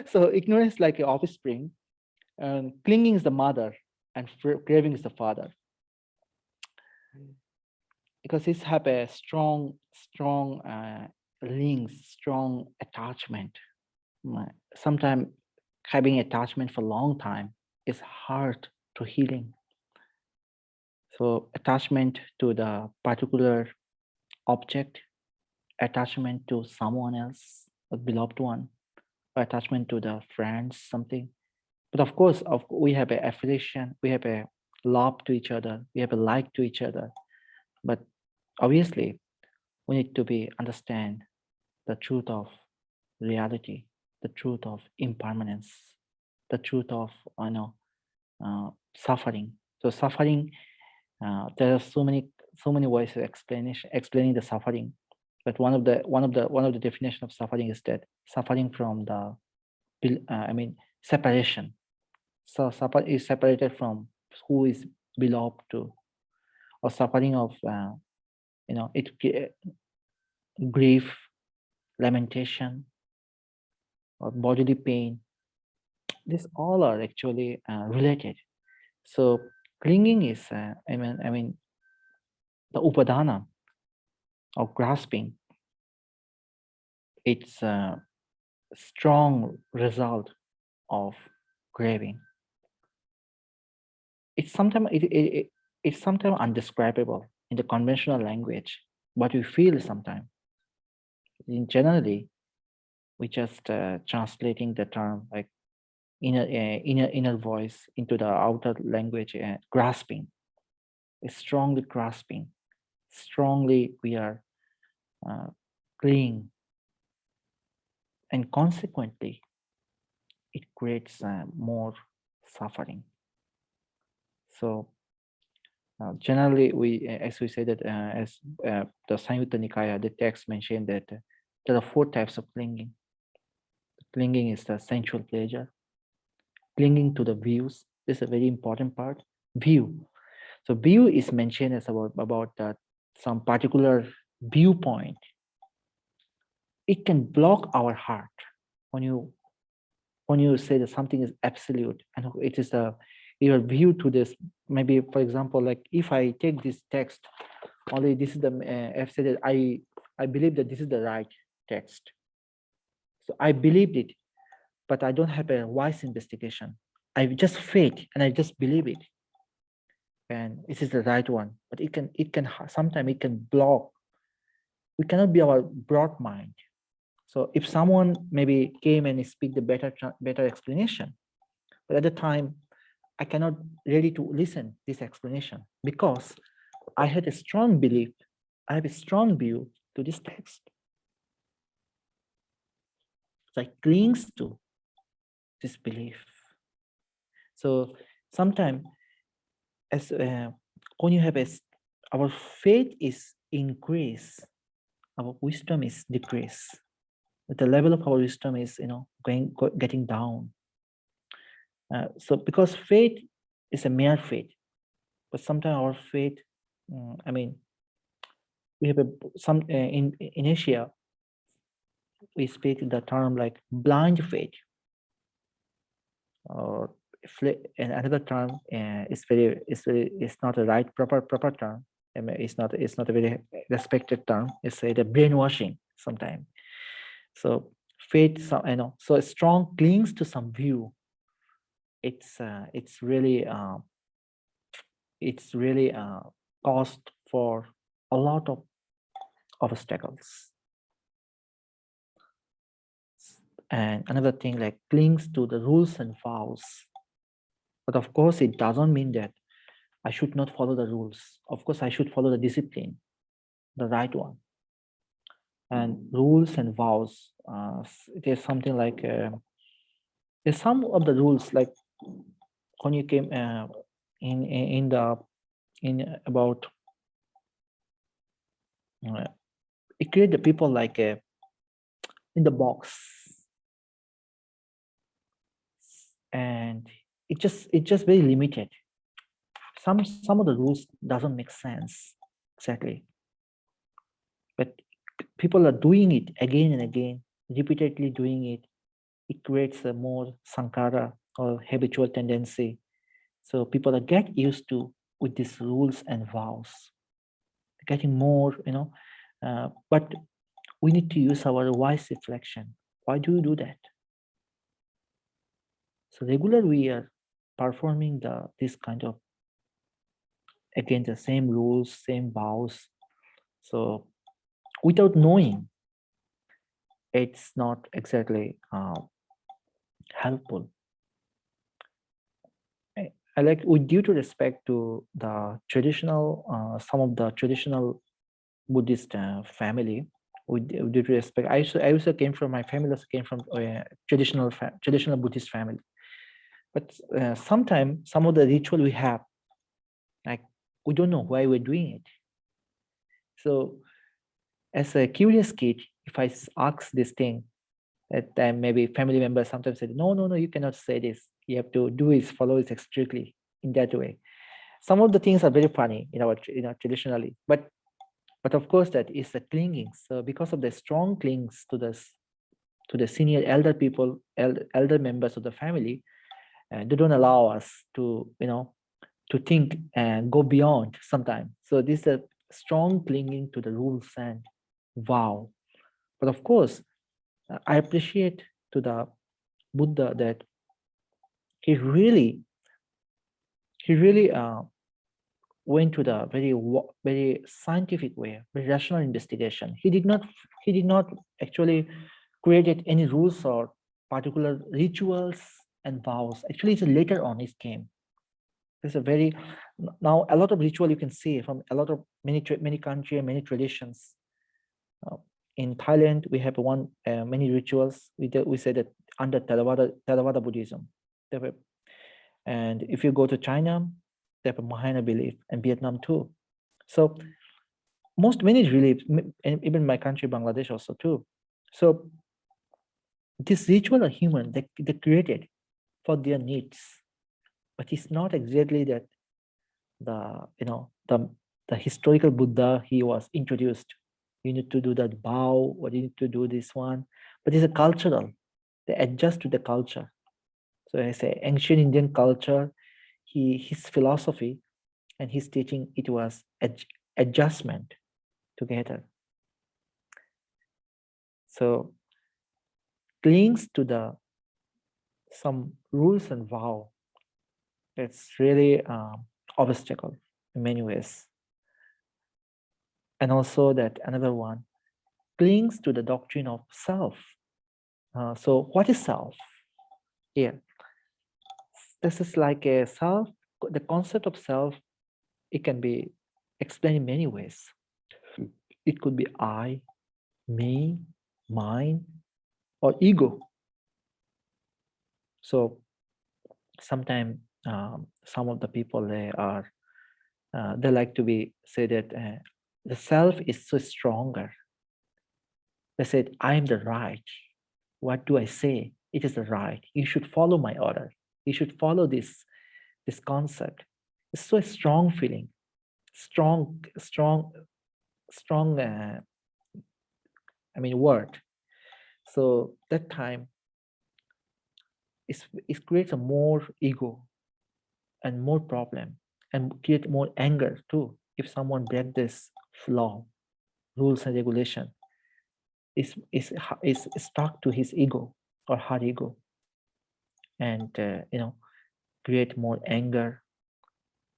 So ignorance is like an offspring, and clinging is the mother, and craving is the father. Because it's have a strong links, strong attachment. Sometimes having attachment for a long time is hard to healing. So attachment to the particular object, attachment to someone else, a beloved one, or attachment to the friends, something. But of course, we have a affiliation, we have a love to each other, we have a like to each other. But obviously, we need to be understand the truth of reality, the truth of impermanence, the truth of suffering. So suffering, there are so many ways of explaining the suffering. But one of the definition of suffering is that suffering from the separation. So suffer is separated from who is beloved to, or suffering of grief, lamentation, or bodily pain. These all are actually related. So clinging is the upadana of grasping. It's a strong result of craving. It's sometimes undescribable in the conventional language, but we feel sometimes. Generally, we just translating the term like inner voice into the outer language, grasping. It's strongly grasping. Strongly we are clinging, and consequently, it creates more suffering. So generally, as we said that as the Samyutta Nikaya, the text mentioned that there are 4 types of clinging. Clinging is the sensual pleasure. Clinging to the views. This is a very important part. View. So view is mentioned as about some particular viewpoint. It can block our heart when you say that something is absolute, and it is your view to this. Maybe, for example, like if I take this text, only this is the I've said that I believe that this is the right text. So I believed it, but I don't have a wise investigation. I just faith and I just believe it, and this is the right one. But it can sometimes it can block. We cannot be our broad mind. So if someone maybe came and speak the better explanation, but at the time I cannot ready to listen this explanation because I had a strong belief, I have a strong view to this text. So I clings to this belief. So sometimes as when you have our faith is increase, our wisdom is decrease. The level of our wisdom is getting down. So because faith is a mere faith, but sometimes our faith, I mean, we have in Asia, we speak the term like blind faith, or and another term it's not a right proper term. I mean, it's not a very respected term. It's say the brainwashing sometimes. So faith, so a strong clings to some view. It's really caused for a lot of obstacles. And another thing, like clings to the rules and vows. But of course, it doesn't mean that I should not follow the rules. Of course, I should follow the discipline, the right one. And rules and vows, there's something like, there's some of the rules, like when you came in about, it created the people like in the box. And it just very limited. Some of the rules doesn't make sense exactly, but people are doing it again and again, repeatedly doing it. It creates a more sankara or habitual tendency. So people are get used to with these rules and vows, getting more, but we need to use our wise reflection. Why do you do that? So regular we are performing this kind of, again, the same rules, same vows. So without knowing, it's not exactly helpful. I like, with due to respect to the traditional, some of the traditional Buddhist family, with due to respect, I also came from, my family also came from traditional Buddhist family. But sometimes some of the ritual we have, like, we don't know why we're doing it. So as a curious kid, if I ask this thing, at time maybe family members sometimes said, no, you cannot say this. You have to do is follow it strictly in that way. Some of the things are very funny in our, traditionally, but of course that is the clinging. So because of the strong clings to the senior elder people, elder members of the family, they don't allow us to, to think and go beyond sometimes. So this is a strong clinging to the rules and vow. But of course, I appreciate to the Buddha that he really went to the very scientific way, very rational investigation. He did not actually created any rules or particular rituals and vows. Actually, it's later on it came. There's a very, now a lot of ritual you can see from a lot of many countries and many traditions. In Thailand, we have many rituals. We say that under Theravada Buddhism. And if you go to China, they have a Mahayana belief, and Vietnam too. So many beliefs, and even my country, Bangladesh also too. So this ritual are human, they created for their needs, but it's not exactly that the historical Buddha, he was introduced. You need to do that vow, or you need to do this one, but it's a cultural. They adjust to the culture. So I say ancient Indian culture, his philosophy and his teaching, it was adjustment together. So clings to some rules and vow. It's really obstacle in many ways. And also that another one, clings to the doctrine of self. So what is self? Here, this is like a self, the concept of self, it can be explained in many ways. It could be I, me, mine, or ego. So sometimes some of the people, they like to be say that the self is so stronger. They said, I am the right. What do I say? It is the right. You should follow my order. You should follow this concept. It's so a strong feeling, strong word. So that time it creates a more ego and more problem and create more anger too. If someone break this law, rules and regulation, is stuck to his ego or her ego, and create more anger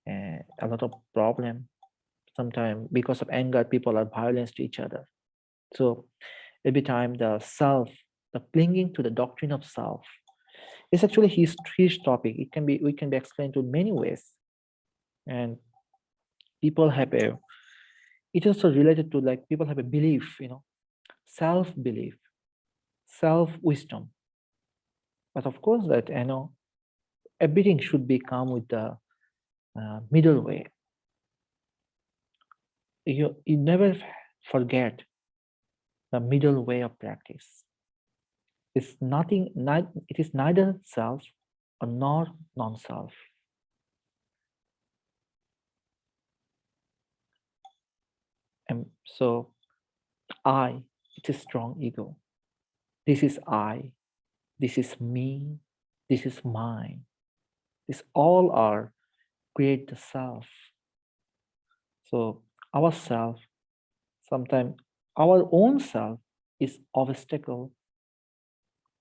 and a lot of problem. Sometimes because of anger, people are violent to each other. So every time the self, the clinging to the doctrine of self, is actually his topic. We can be explained to many ways, and people have a. It also related to like people have a belief, self belief, self wisdom. But of course, that everything should be come with the middle way. You never forget the middle way of practice. It's nothing. It is neither self or nor non-self. And so, it is strong ego. This is I. This is me. This is mine. This all are create the self. So our self, sometimes our own self is obstacle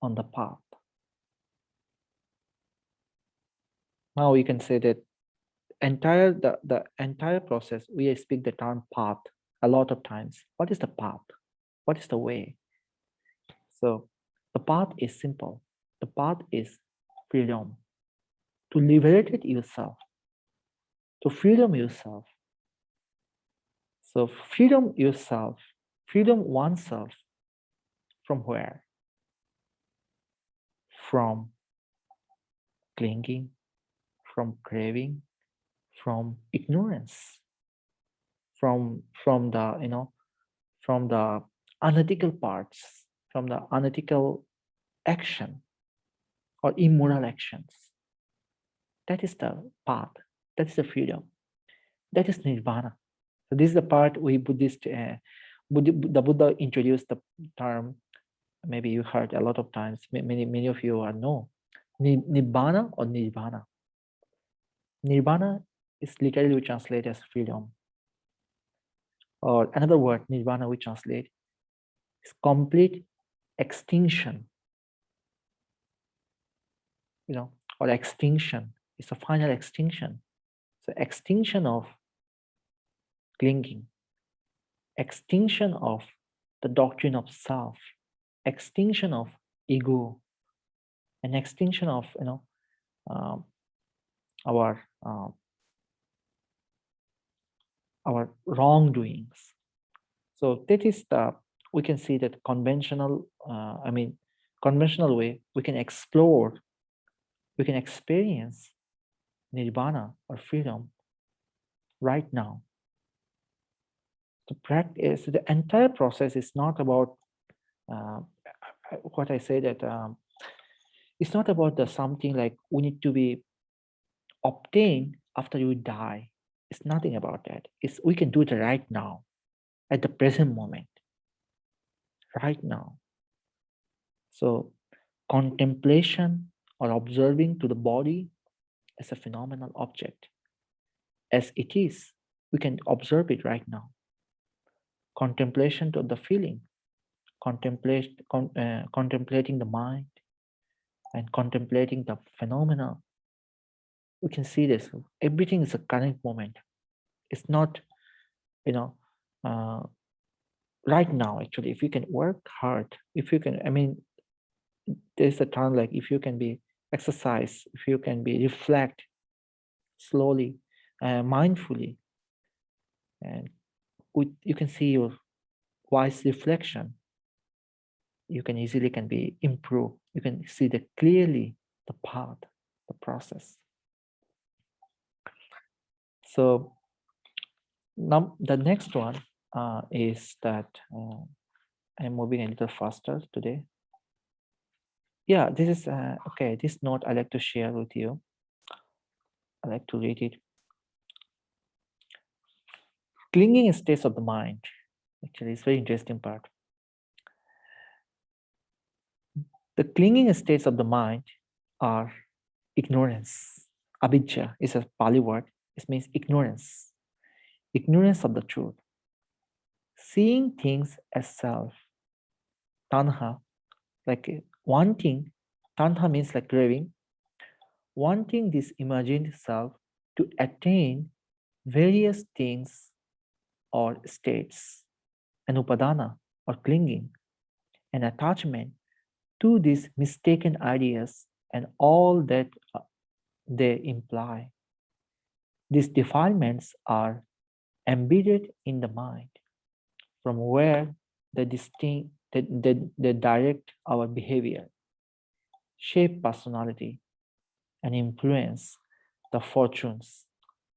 on the path. Now we can say that the entire process, we speak the term path a lot of times. What is the path? What is the way? So the path is simple. The path is freedom. To liberate yourself, to freedom yourself. So freedom yourself, freedom oneself from where? From clinging, from craving, from ignorance, from the from the unethical parts, from the unethical action or immoral actions. That is the path. That is the freedom. That is nirvana. So this is the part we Buddhist, the Buddha introduced the term. Maybe you heard a lot of times. Many of you know nibbana or nirvana. Nirvana is literally we translate as freedom. Or another word, nirvana, we translate is complete extinction. Or extinction. It's a final extinction. So extinction of clinging, extinction of the doctrine of self, extinction of ego, and extinction of our wrongdoings. So that is we can see that conventional way we can explore, we can experience nirvana or freedom right now. The practice, the entire process is not about what I say that it's not about the something like we need to be obtained after you die. It's nothing about that. It's we can do it right now, at the present moment, right now. So contemplation or observing to the body as a phenomenal object, as it is, we can observe it right now. Contemplation to the feeling, contemplating the mind, and contemplating the phenomena. We can see this. Everything is a current moment. It's not, right now, actually, if you can work hard, if you can, I mean, there's a term like if you can be exercise, if you can be reflect slowly, mindfully, and you can see your wise reflection, you can easily can be improved. You can see the clearly the path, the process. So now the next one is that I'm moving a little faster today. Yeah, this is okay. This note I like to share with you. I like to read it. Clinging states of the mind. Actually, it's very interesting part. The clinging states of the mind are ignorance. Abhijja is a Pali word. It means ignorance. Ignorance of the truth. Seeing things as self. Tanha, like wanting. Tanha means like craving. Wanting this imagined self to attain various things or states. An upadana or clinging. An attachment to these mistaken ideas and all that they imply. These defilements are embedded in the mind, from where they direct our behavior, shape personality, and influence the fortunes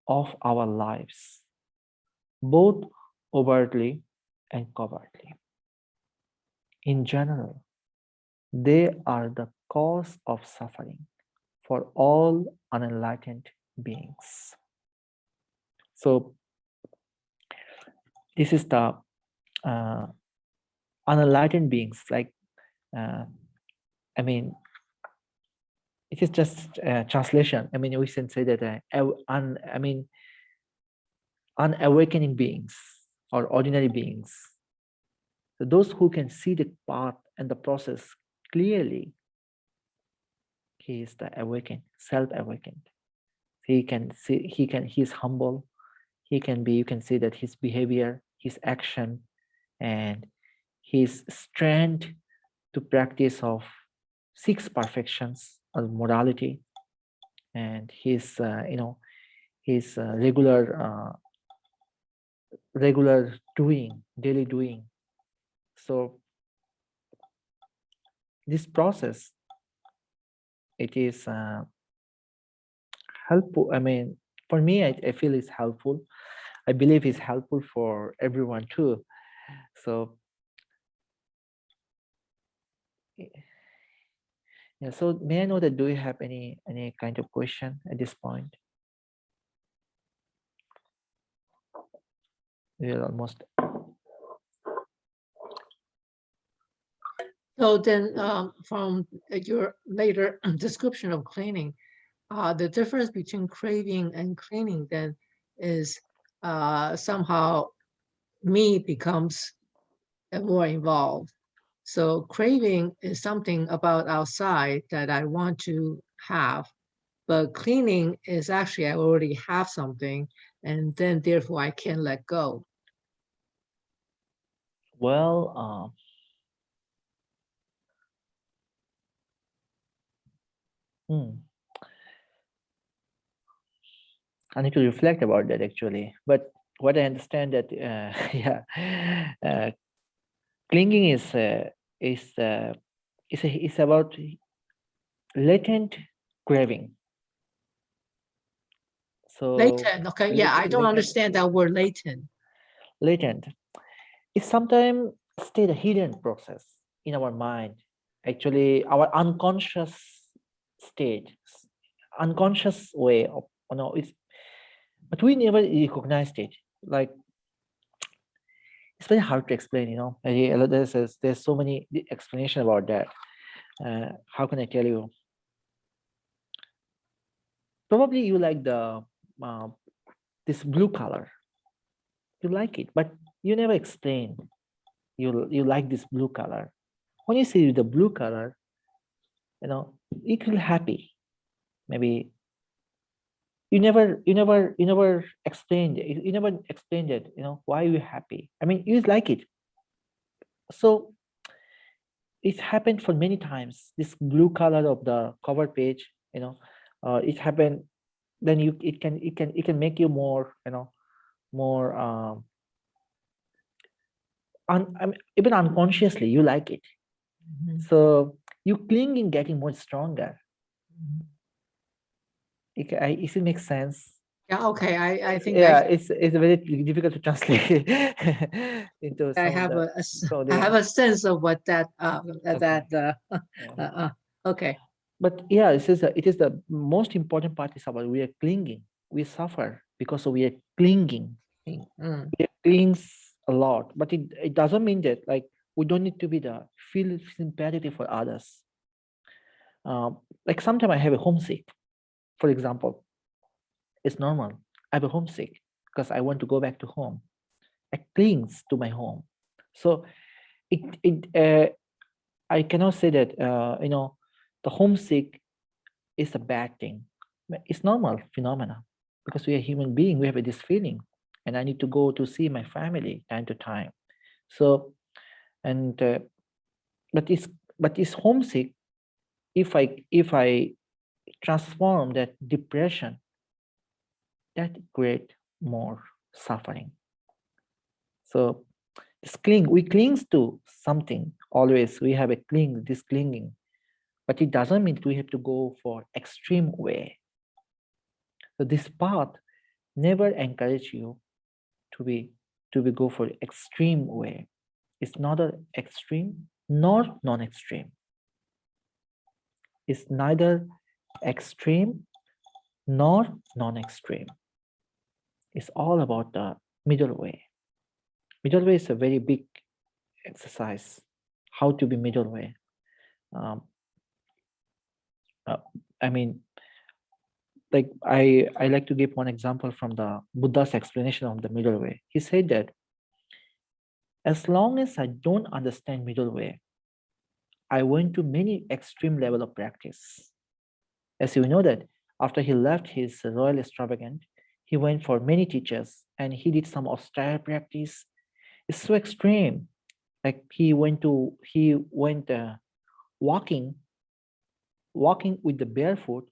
of our lives, both overtly and covertly. In general, they are the cause of suffering for all unenlightened beings. So this is the unenlightened beings. Like, I mean, it is just a translation. I mean, we can say that unawakening beings or ordinary beings. So those who can see the path and the process clearly, he is the awakened, self-awakened. He can see, he's humble. He can be, you can see that his behavior, his action, and his strength to practice of 6 perfections of morality, and his, his regular doing, daily doing. So this process, it is helpful. I mean, for me, I feel it's helpful. I believe it's helpful for everyone too. So yeah, so may I know that do you have any kind of question at this point? We're almost. So then, from your later description of cleaning, the difference between craving and cleaning then is somehow me becomes more involved. So craving is something about outside that I want to have, but cleaning is actually I already have something, and then therefore I can let go. Well, I need to reflect about that actually. But what I understand that yeah, clinging is about latent craving. So Latent, okay, yeah, I don't understand that word latent. Latent. It sometimes stay the hidden process in our mind. Actually, our unconscious state, unconscious way of, it's, but we never recognized it. Like, it's very hard to explain, there's so many explanation about that. How can I tell you? Probably you like the this blue color. You like it, but you never explain you like this blue color. When you see the blue color, you feel happy. Maybe you never explained it. You never explained it, why you're happy. I mean, you like it. So it happened for many times. This blue color of the cover page, it happened. Then it can make you more, more I mean, even unconsciously you like it. Mhm, So you cling in getting more stronger. mhm. If it makes sense. Yeah, okay, I think Yeah, it's very difficult to translate into I some of have the. So I have the a sense of what that, okay. uh, okay. But yeah, it is the most important part is about we are clinging. We suffer because we are clinging. Mm, We clings a lot, but it doesn't mean that like we don't need to be the feel sympathy for others. Like sometimes I have a homesick, for example. It's normal. I have a homesick because I want to go back to home. I clings to my home. So I cannot say that the homesick is a bad thing. It's normal phenomena because we are human being. We have this feeling, and I need to go to see my family time to time. So and but it's homesick. If I transform that depression, that create more suffering. So we cling to something always. We have a this clinging, but it doesn't mean we have to go for extreme way. So this path never encourage you to be go for extreme way. It's not an extreme nor non-extreme. It's neither extreme nor non-extreme. It's all about the middle way. Middle way is a very big exercise. How to be middle way. Um, uh, I mean, like I like to give one example from the Buddha's explanation of the middle way. He said that as long as I don't understand middle way, I went to many extreme level of practice. As you know that after he left his royal extravagant, he went for many teachers and he did some austere practice. It's so extreme. Like he went walking with the barefoot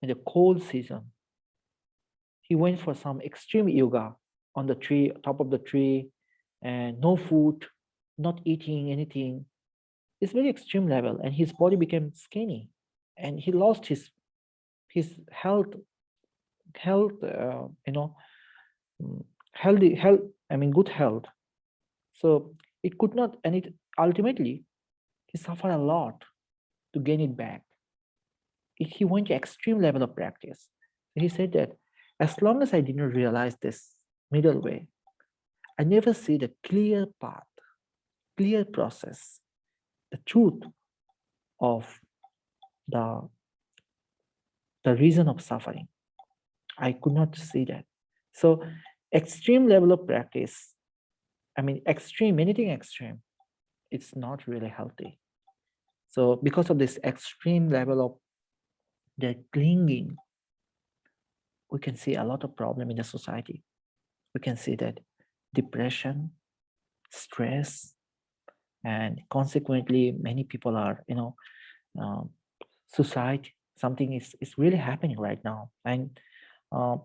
in the cold season. He went for some extreme yoga on the tree, top of the tree, and no food, not eating anything. It's very extreme level, and his body became skinny, and he lost his health. Mm, healthy health. I mean, good health. So it could not, and it ultimately he suffered a lot to gain it back. He went to extreme level of practice. He said that as long as I didn't realize this middle way, I never see the clear path, clear process, the truth of the the reason of suffering. I could not see that. So extreme level of practice, I mean extreme, anything extreme, it's not really healthy. So because of this extreme level of the clinging, we can see a lot of problem in the society. We can see that depression, stress, and consequently many people are um, suicide. Something is really happening right now. And uh,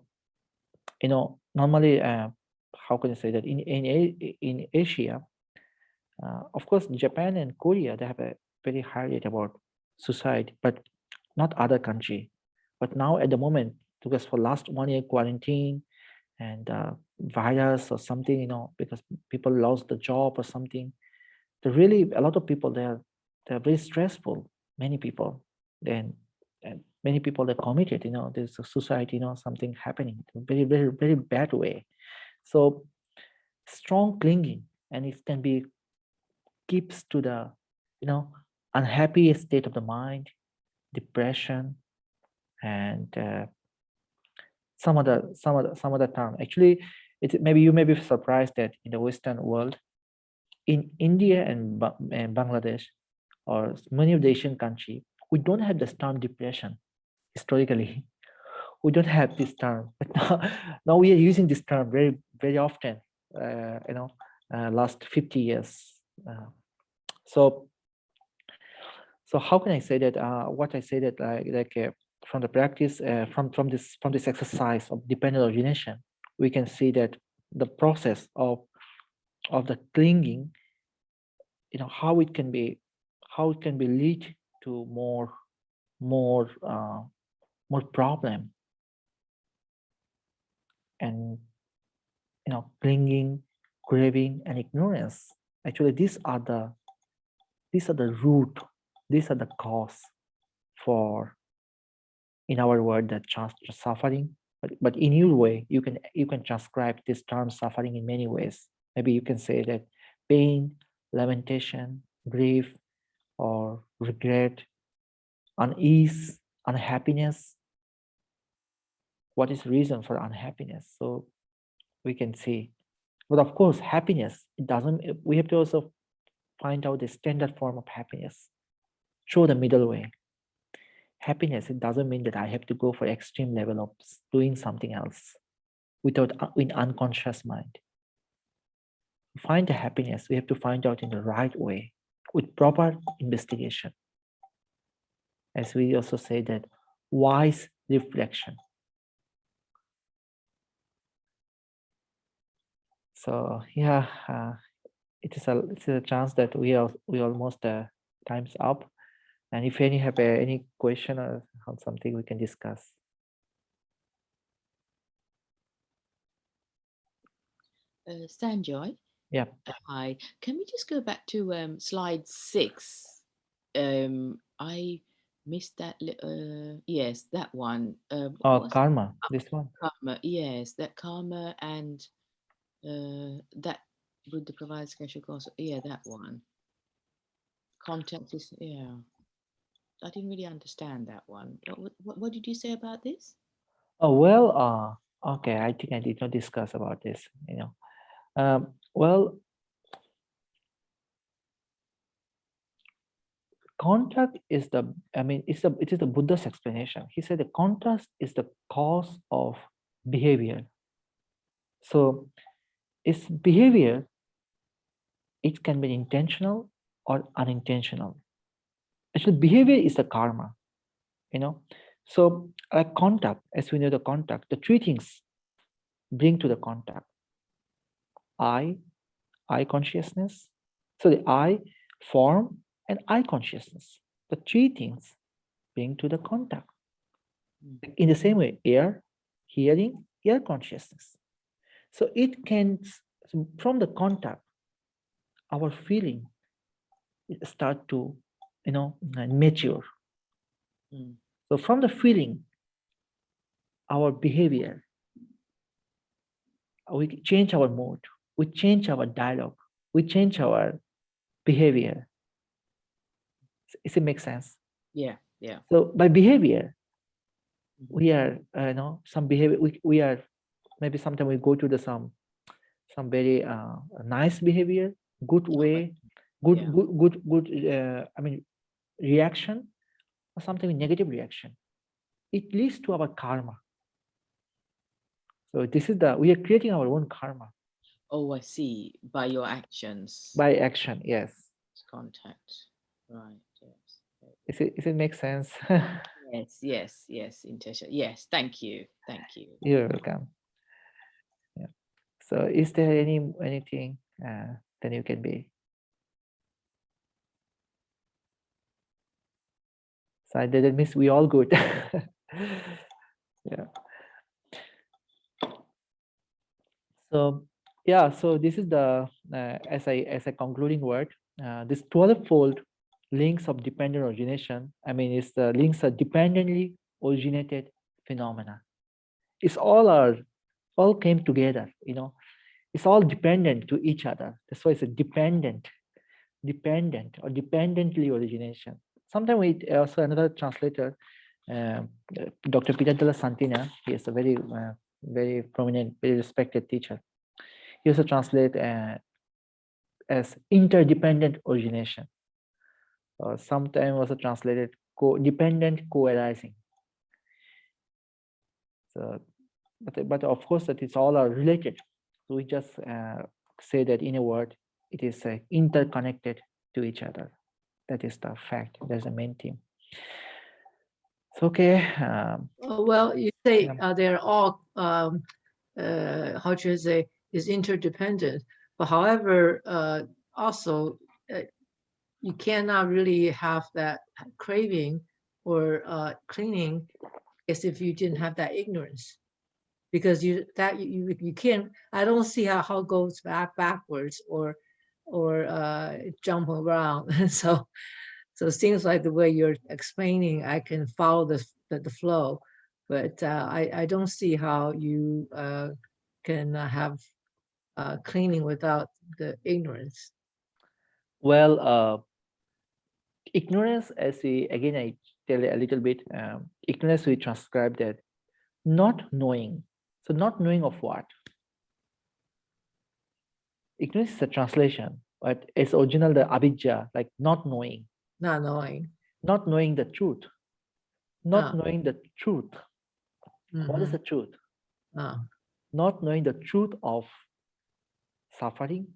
normally, how can I say that in Asia, of course Japan and Korea, they have a very high rate about suicide, but not other country. But now at the moment, because for last 1 year quarantine and virus or something, because people lost the job or something, really a lot of people, they're very stressful. Many people, then and many people that committed, there's a suicide, something happening in very very very bad way. So strong clinging, and it can be keeps to the you know unhappy state of the mind, depression, and some other term. Actually, maybe you may be surprised that in the Western world, in India and Bangladesh, or many of the Asian countries, we don't have this term depression historically. We don't have this term, but now we are using this term very very often. Last 50 years. Uh, so so how can I say that? What I say that from the practice, from this exercise of dependent origination, we can see that the process of the clinging, how it can be lead to more problem, and clinging, craving, and ignorance. Actually, these are the root, these are the cause for, in our word, that suffering. But in your way, you can transcribe this term suffering in many ways. Maybe you can say that pain, lamentation, grief, or regret, unease, unhappiness. What is reason for unhappiness? So we can see. But of course, happiness, it doesn't, we have to also find out the standard form of happiness. Show the middle way. Happiness, it doesn't mean that I have to go for extreme level of doing something else without in unconscious mind. To find the happiness, we have to find out in the right way with proper investigation. As we also say that wise reflection. So yeah, it's a chance that we almost time's up. And if any have any question or something, we can discuss. Sanjoy, Yeah. hi. Can we just go back to slide 6? I missed that. Yes, that one. Oh, karma. This one. Karma. Yes, that karma and that Buddha provides special cause. Yeah, that one. Context is, yeah. I didn't really understand that one. What did you say about this? Oh well. Okay. I think I did not discuss about this. Well, contact is the. I mean, it is the Buddha's explanation. He said the contrast is the cause of behavior. So, it's behavior. It can be intentional or unintentional. Actually, behavior is the karma. So, like contact, as we know, the contact, the three things bring to the contact: eye consciousness. So the eye, form, and eye consciousness. The three things bring to the contact. In the same way, ear, hearing, ear consciousness. So it can, from the contact, our feeling start to, mature. So from the feeling, our behavior, we change our mood, we change our dialogue, we change our behavior. Does it make sense? Yeah, yeah. So by behavior, we are, some behavior, we are, maybe sometimes we go to the some very nice behavior, good way, good, Yeah. good, I mean, reaction, or something negative reaction. It leads to our karma. So this is we are creating our own karma. Oh, I see. By your actions. By action, yes. Contact. Right, yes. Is it make sense? Yes, intention. Yes, thank you. You're welcome. Yeah. So is there anything then you can be? So that means we all good. Yeah. So yeah, so this is the as a concluding word. This 12-fold links of dependent origination. I mean, it's the links are dependently originated phenomena. It's all came together. It's all dependent to each other. That's why it's a dependent or dependently origination. Sometimes we also another translator, Dr. Peter de la Santina. He is a very very prominent, very respected teacher. He also translate as interdependent origination, or sometimes also translated dependent co-arising. So, but of course that it's all are related. So we just say that in a word, It is interconnected to each other. That is the fact. That's the main theme. So, okay. Oh, well, you say Yeah. they're all how should I say is interdependent, but however, also you cannot really have that craving or cleaning as if you didn't have that ignorance, because you can't. I don't see how it goes backwards or jump around. So it seems like the way you're explaining, I can follow the flow, but I don't see how you can have cleaning without the ignorance. Well, ignorance, as we again I tell a little bit, ignorance we transcribe that not knowing. So not knowing of what? Ignorance is a translation, but it's original the abijja, like not knowing. Not knowing. Not knowing the truth. Not Ah. knowing the truth. What is Mhm. the truth? Ah. Not knowing the truth of suffering,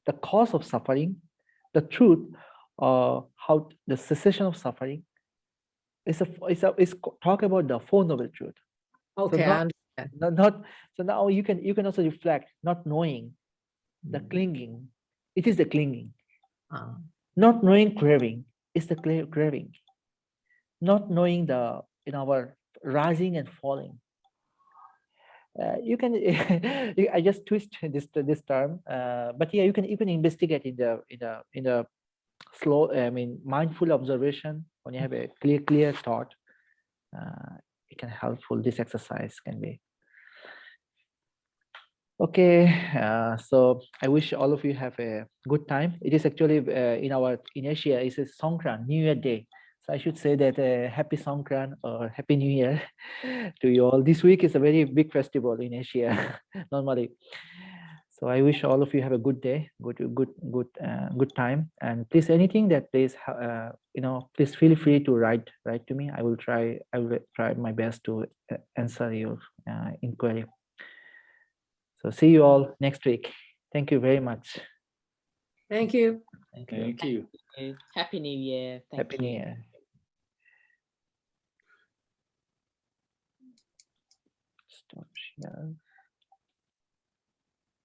the cause of suffering, the truth, how the cessation of suffering. It's talk about the Four Noble Truth. Okay, So I understand. not so now you can also reflect not knowing the Mm. clinging. It is the clinging. Ah. Not knowing craving is the craving. Not knowing the in our rising and falling. You can I just twist this term, but yeah, you can investigate in the slow. I mean, mindful observation. When you have a clear thought, it can helpful. This exercise can be. Okay, so I wish all of you have a good time. It is actually in Asia, it's a Songkran, New Year Day. So I should say that happy Songkran or happy New Year to you all. This week is a very big festival in Asia normally. So I wish all of you have a good day, good time. And please, anything that please, please feel free to write to me. I will try my best to answer your inquiry. So see you all next week. Thank you very much. Thank you. Thank you. Thank you. Happy New Year. Thank Happy you. New Year. Stop share.